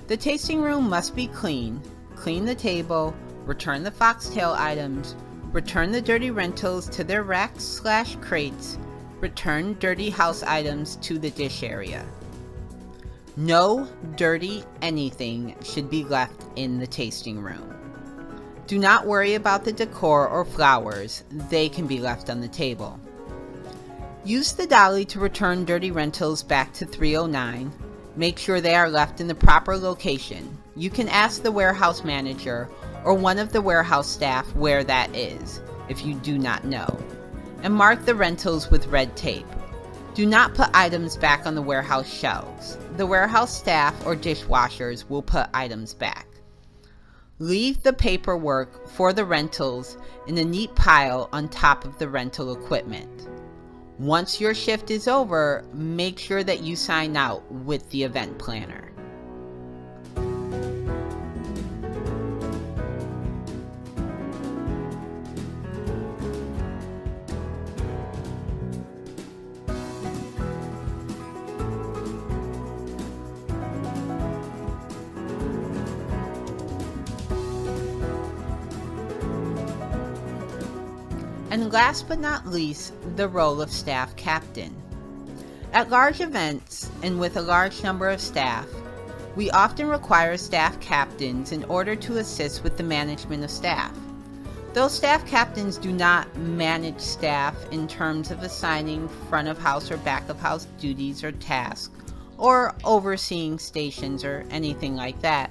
A: The tasting room must be clean. Clean the table, return the foxtail items, return the dirty rentals to their racks/crates, return dirty house items to the dish area. No dirty anything should be left in the tasting room. Do not worry about the decor or flowers, they can be left on the table. Use the dolly to return dirty rentals back to 309. Make sure they are left in the proper location. You can ask the warehouse manager or one of the warehouse staff where that is, if you do not know. And mark the rentals with red tape. Do not put items back on the warehouse shelves. The warehouse staff or dishwashers will put items back. Leave the paperwork for the rentals in a neat pile on top of the rental equipment. Once your shift is over, make sure that you sign out with the event planner. And last but not least, the role of staff captain. At large events and with a large number of staff, We often require staff captains in order to assist with the management of staff. Though staff captains do not manage staff in terms of assigning front of house or back of house duties or tasks, or overseeing stations or anything like that,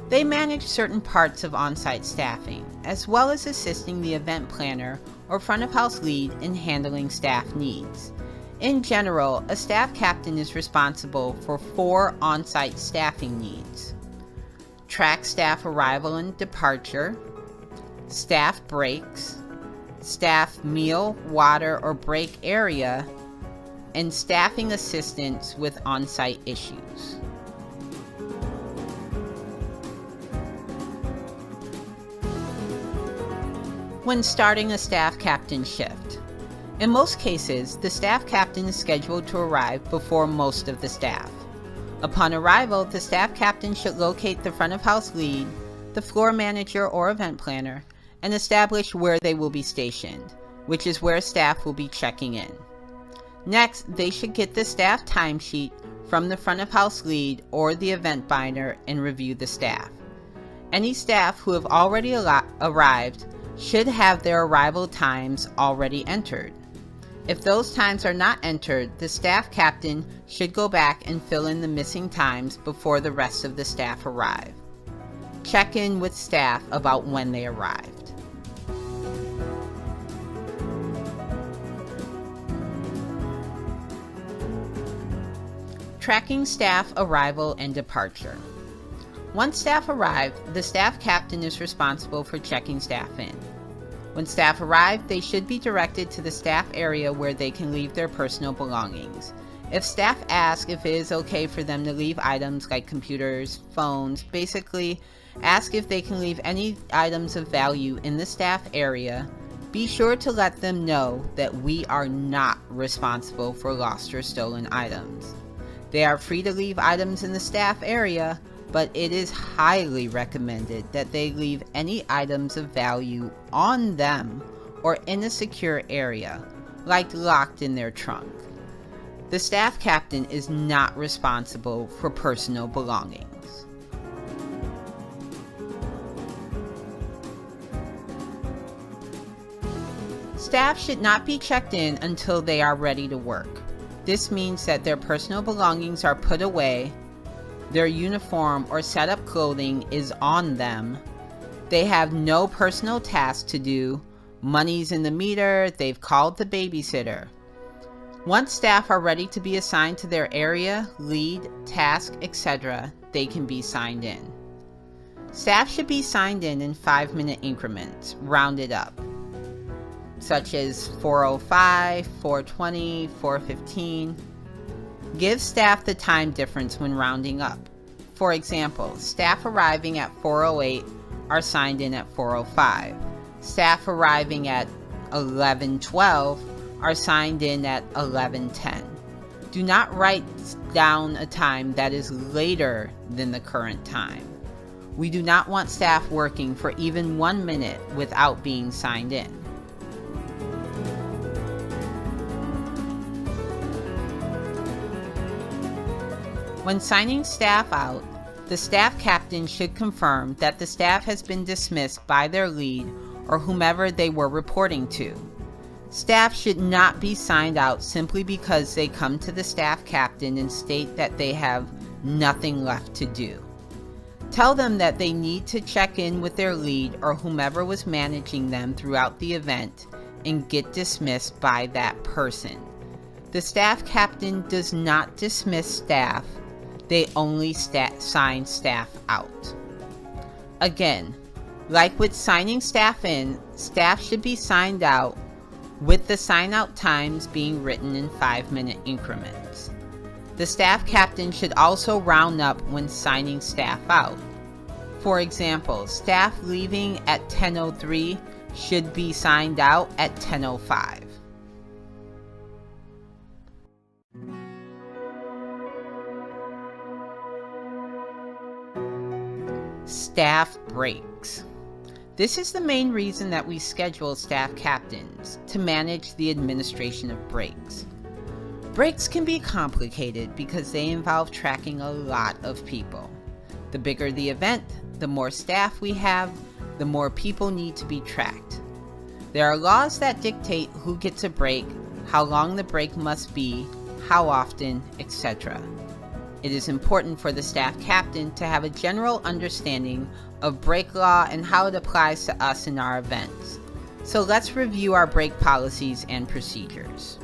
A: they manage certain parts of on-site staffing, as well as assisting the event planner or front of house lead in handling staff needs. In general, a staff captain is responsible for 4 on-site staffing needs: track staff arrival and departure, staff breaks, staff meal, water, or break area, and staffing assistance with on-site issues. When starting a staff captain shift, in most cases, the staff captain is scheduled to arrive before most of the staff. Upon arrival, the staff captain should locate the front of house lead, the floor manager or event planner, and establish where they will be stationed, which is where staff will be checking in. Next, they should get the staff timesheet from the front of house lead or the event binder and review the staff. Any staff who have already arrived should have their arrival times already entered. If those times are not entered, the staff captain should go back and fill in the missing times before the rest of the staff arrive. Check in with staff about when they arrived. Tracking staff arrival and departure. Once staff arrive, the staff captain is responsible for checking staff in. When staff arrive, they should be directed to the staff area where they can leave their personal belongings. If staff ask if it is okay for them to leave items like computers, phones, basically ask if they can leave any items of value in the staff area, be sure to let them know that we are not responsible for lost or stolen items. They are free to leave items in the staff area, but it is highly recommended that they leave any items of value on them or in a secure area, like locked in their trunk. The staff captain is not responsible for personal belongings. Staff should not be checked in until they are ready to work. This means that their personal belongings are put away, their uniform or setup clothing is on them, they have no personal tasks to do, money's in the meter, they've called the babysitter. Once staff are ready to be assigned to their area, lead, task, etc., they can be signed in. Staff should be signed in 5-minute increments, rounded up, such as 4:05, 4:20, 4:15. Give staff the time difference when rounding up. For example, staff arriving at 4:08 are signed in at 4:05. Staff arriving at 11:12 are signed in at 11:10. Do not write down a time that is later than the current time. We do not want staff working for even 1 minute without being signed in. When signing staff out, the staff captain should confirm that the staff has been dismissed by their lead or whomever they were reporting to. Staff should not be signed out simply because they come to the staff captain and state that they have nothing left to do. Tell them that they need to check in with their lead or whomever was managing them throughout the event and get dismissed by that person. The staff captain does not dismiss staff. They only sign staff out. Again, like with signing staff in, staff should be signed out with the sign out times being written in 5-minute increments. The staff captain should also round up when signing staff out. For example, staff leaving at 10:03 should be signed out at 10:05. Staff breaks. This is the main reason that we schedule staff captains, to manage the administration of breaks. Breaks can be complicated because they involve tracking a lot of people. The bigger the event, the more staff we have, the more people need to be tracked. There are laws that dictate who gets a break, how long the break must be, how often, etc. It is important for the staff captain to have a general understanding of break law and how it applies to us in our events. So let's review our break policies and procedures.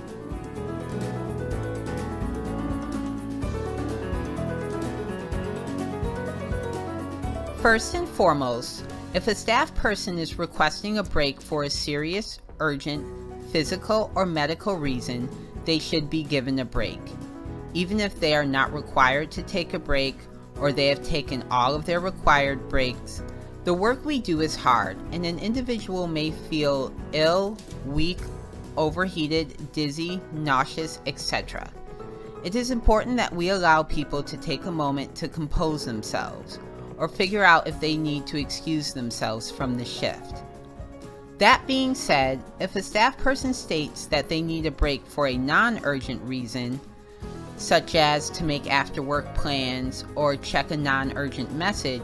A: First and foremost, if a staff person is requesting a break for a serious, urgent, physical, or medical reason, they should be given a break. Even if they are not required to take a break or they have taken all of their required breaks, the work we do is hard and an individual may feel ill, weak, overheated, dizzy, nauseous, etc. It is important that we allow people to take a moment to compose themselves or figure out if they need to excuse themselves from the shift. That being said, if a staff person states that they need a break for a non-urgent reason, such as to make after-work plans or check a non-urgent message,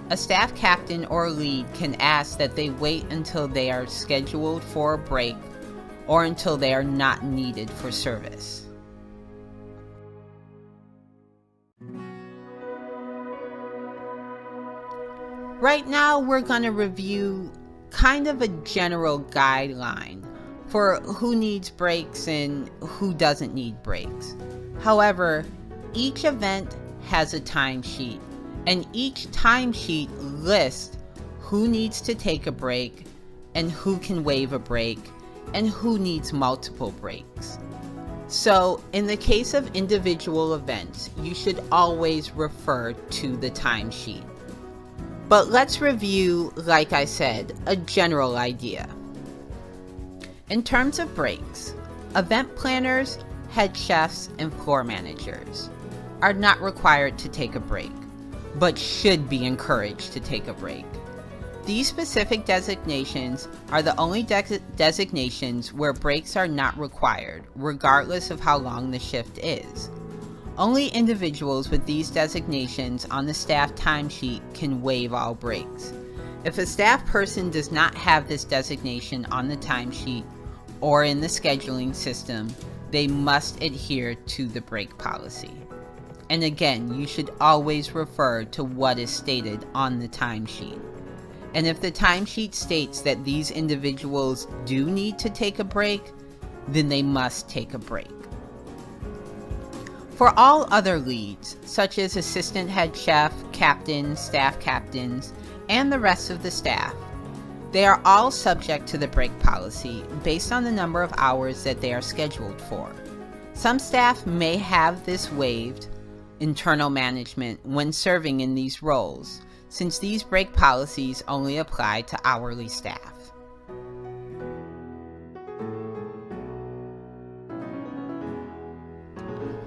A: a staff captain or lead can ask that they wait until they are scheduled for a break or until they are not needed for service. Right now, we're going to review kind of a general guideline for who needs breaks and who doesn't need breaks. However, each event has a timesheet, and each timesheet lists who needs to take a break and who can waive a break and who needs multiple breaks. So, in the case of individual events, you should always refer to the timesheet. But let's review, like I said, a general idea. In terms of breaks, event planners, head chefs, and floor managers are not required to take a break, but should be encouraged to take a break. These specific designations are the only designations where breaks are not required, regardless of how long the shift is. Only individuals with these designations on the staff timesheet can waive all breaks. If a staff person does not have this designation on the timesheet or in the scheduling system, they must adhere to the break policy. And again, you should always refer to what is stated on the timesheet. And if the timesheet states that these individuals do need to take a break, then they must take a break. For all other leads, such as assistant head chef, captains, staff captains, and the rest of the staff, they are all subject to the break policy based on the number of hours that they are scheduled for. Some staff may have this waived, internal management, when serving in these roles, since these break policies only apply to hourly staff.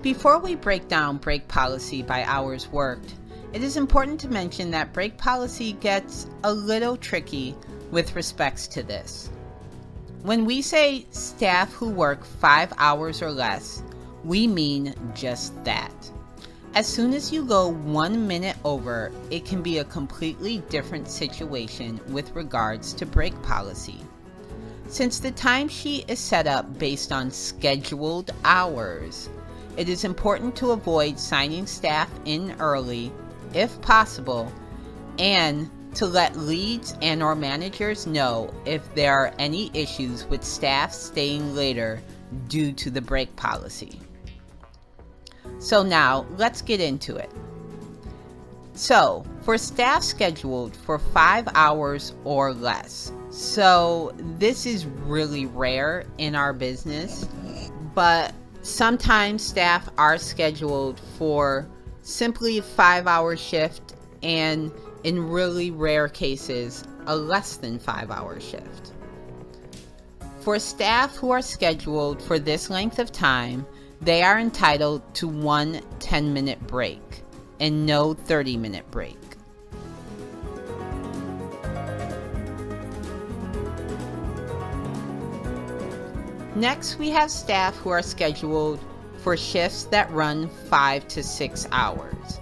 A: Before we break down break policy by hours worked, it is important to mention that break policy gets a little tricky with respects to this. When we say staff who work 5 hours or less, we mean just that. As soon as you go 1 minute over, it can be a completely different situation with regards to break policy. Since the timesheet is set up based on scheduled hours, it is important to avoid signing staff in early, if possible, and to let leads and or managers know if there are any issues with staff staying later due to the break policy. So now, let's get into it. So, for staff scheduled for 5 hours or less, so this is really rare in our business, but sometimes staff are scheduled for simply a 5-hour shift, and in really rare cases, a less than 5-hour shift. For staff who are scheduled for this length of time, they are entitled to 1 10-minute break and no 30-minute break. Next, we have staff who are scheduled for shifts that run 5 to 6 hours.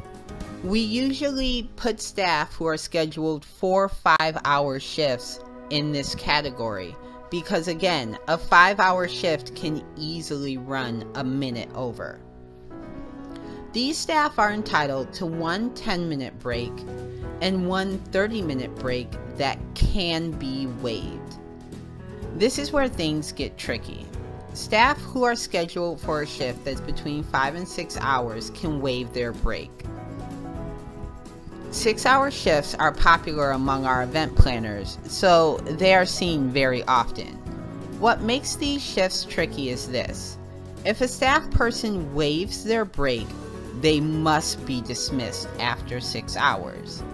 A: We usually put staff who are scheduled 4 5-hour shifts in this category because, again, a 5-hour shift can easily run a minute over. These staff are entitled to one 10-minute break and one 30-minute break that can be waived. This is where things get tricky. Staff who are scheduled for a shift that's between 5 and 6 hours can waive their break. 6-hour shifts are popular among our event planners, so they are seen very often. What makes these shifts tricky is this. If a staff person waives their break, they must be dismissed after 6 hours.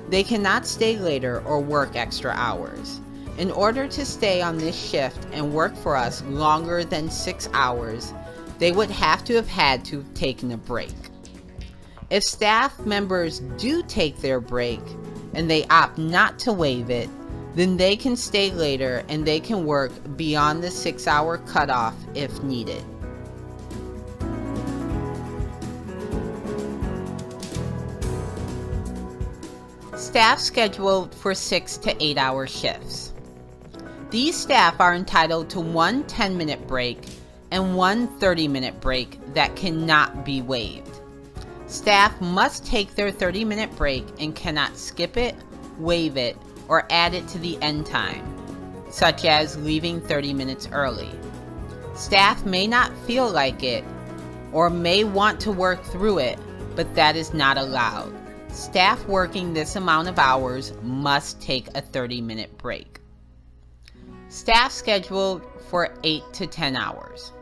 A: They cannot stay later or work extra hours. In order to stay on this shift and work for us longer than 6 hours, they would have to have taken a break. If staff members do take their break and they opt not to waive it, then they can stay later and they can work beyond the 6-hour cutoff if needed. Staff scheduled for 6 to 8-hour shifts. These staff are entitled to one 10-minute break and one 30-minute break that cannot be waived. Staff must take their 30-minute break and cannot skip it, waive it, or add it to the end time, such as leaving 30 minutes early. Staff may not feel like it or may want to work through it, but that is not allowed. Staff working this amount of hours must take a 30-minute break. Staff scheduled for 8 to 10 hours.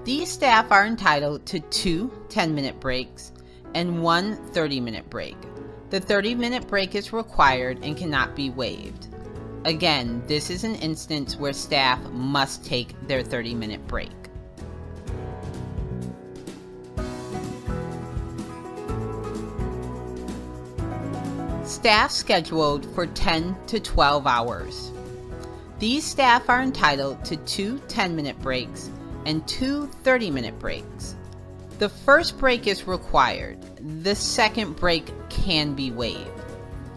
A: These staff are entitled to two 10-minute breaks and one 30-minute break. The 30-minute break is required and cannot be waived. Again, this is an instance where staff must take their 30-minute break. Staff scheduled for 10 to 12 hours. These staff are entitled to two 10-minute breaks and two 30-minute breaks. The first break is required. The second break can be waived.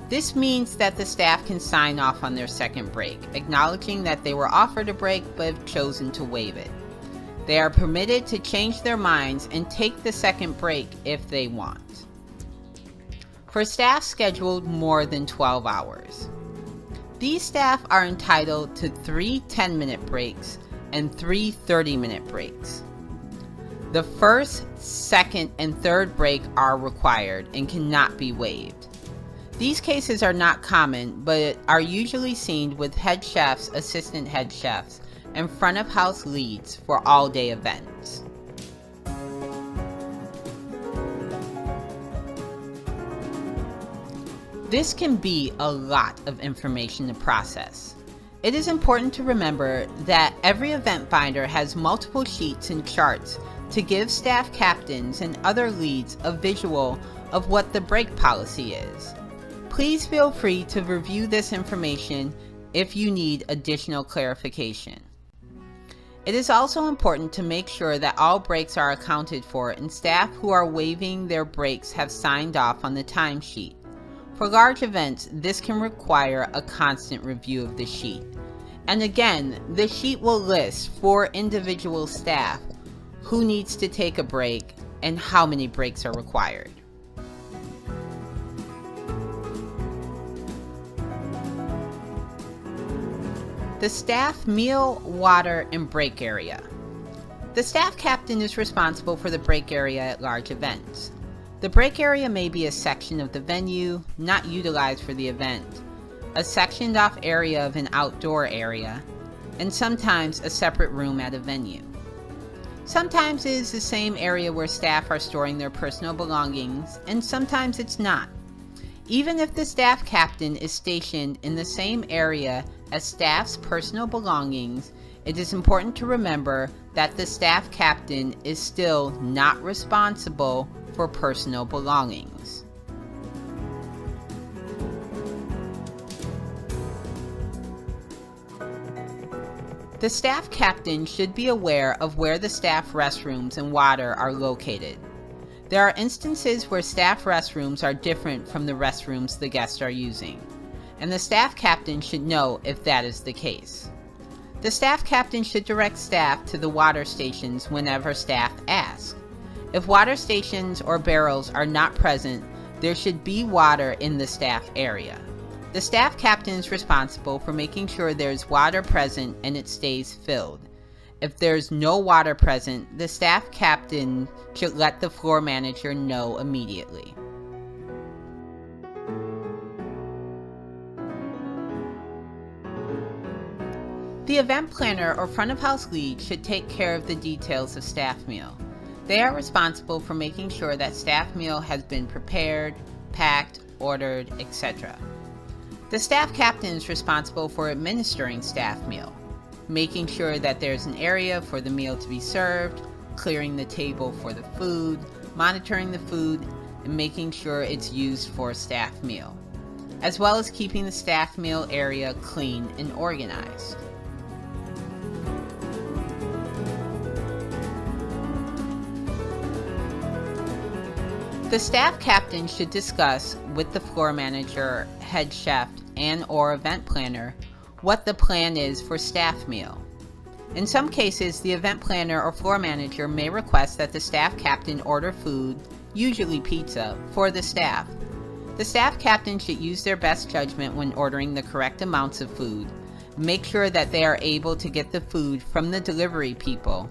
A: This means that the staff can sign off on their second break, acknowledging that they were offered a break but have chosen to waive it. They are permitted to change their minds and take the second break if they want. For staff scheduled more than 12 hours. These staff are entitled to three 10-minute breaks and three 30-minute breaks. The first, second, and third break are required and cannot be waived. These cases are not common, but are usually seen with head chefs, assistant head chefs, and front of house leads for all-day events. This can be a lot of information to process. It is important to remember that every event finder has multiple sheets and charts to give staff captains and other leads a visual of what the break policy is. Please feel free to review this information if you need additional clarification. It is also important to make sure that all breaks are accounted for and staff who are waiving their breaks have signed off on the timesheet. For large events, this can require a constant review of the sheet. And again, the sheet will list for individual staff who needs to take a break and how many breaks are required. The staff meal, water, and break area. The staff captain is responsible for the break area at large events. The break area may be a section of the venue, not utilized for the event, a sectioned off area of an outdoor area, and sometimes a separate room at a venue. Sometimes it is the same area where staff are storing their personal belongings, and sometimes it's not. Even if the staff captain is stationed in the same area as staff's personal belongings, it is important to remember that the staff captain is still not responsible for personal belongings. The staff captain should be aware of where the staff restrooms and water are located. There are instances where staff restrooms are different from the restrooms the guests are using, and the staff captain should know if that is the case. The staff captain should direct staff to the water stations whenever staff ask. If water stations or barrels are not present, there should be water in the staff area. The staff captain is responsible for making sure there's water present and it stays filled. If there's no water present, the staff captain should let the floor manager know immediately. The event planner or front of house lead should take care of the details of staff meal. They are responsible for making sure that staff meal has been prepared, packed, ordered, etc. The staff captain is responsible for administering staff meal, making sure that there's an area for the meal to be served, clearing the table for the food, monitoring the food, and making sure it's used for staff meal, as well as keeping the staff meal area clean and organized. The staff captain should discuss with the floor manager, head chef, and/or event planner what the plan is for staff meal. In some cases, the event planner or floor manager may request that the staff captain order food, usually pizza, for the staff. The staff captain should use their best judgment when ordering the correct amounts of food, make sure that they are able to get the food from the delivery people,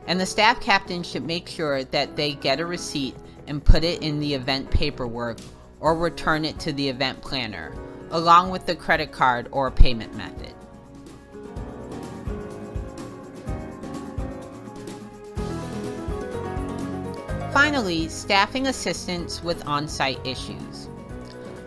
A: and the staff captain should make sure that they get a receipt and put it in the event paperwork or return it to the event planner, along with the credit card or payment method. Finally, staffing assistance with on-site issues.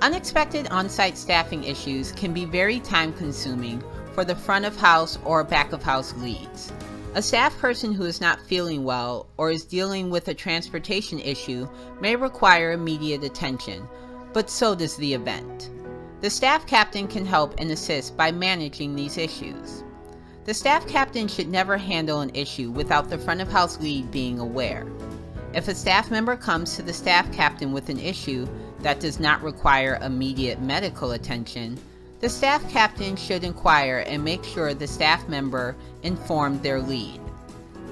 A: Unexpected on-site staffing issues can be very time-consuming for the front of house or back of house leads. A staff person who is not feeling well or is dealing with a transportation issue may require immediate attention, but so does the event. The staff captain can help and assist by managing these issues. The staff captain should never handle an issue without the front of house lead being aware. If a staff member comes to the staff captain with an issue that does not require immediate medical attention, the staff captain should inquire and make sure the staff member informed their lead.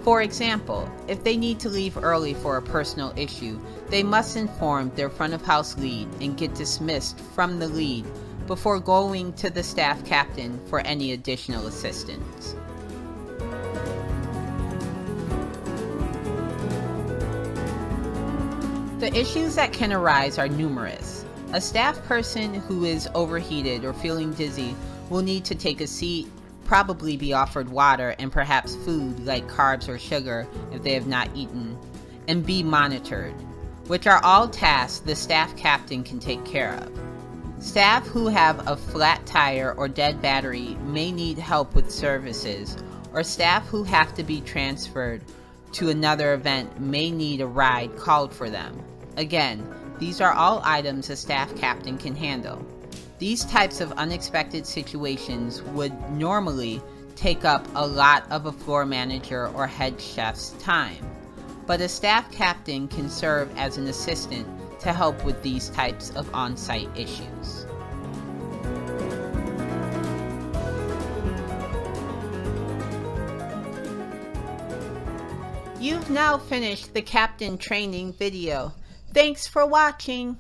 A: For example, if they need to leave early for a personal issue, they must inform their front of house lead and get dismissed from the lead before going to the staff captain for any additional assistance. The issues that can arise are numerous. A staff person who is overheated or feeling dizzy will need to take a seat, probably be offered water and perhaps food like carbs or sugar if they have not eaten, and be monitored, which are all tasks the staff captain can take care of. Staff who have a flat tire or dead battery may need help with services, or staff who have to be transferred to another event may need a ride called for them. Again, these are all items a staff captain can handle. These types of unexpected situations would normally take up a lot of a floor manager or head chef's time, but a staff captain can serve as an assistant to help with these types of on-site issues. You've now finished the Captain Training video. Thanks for watching.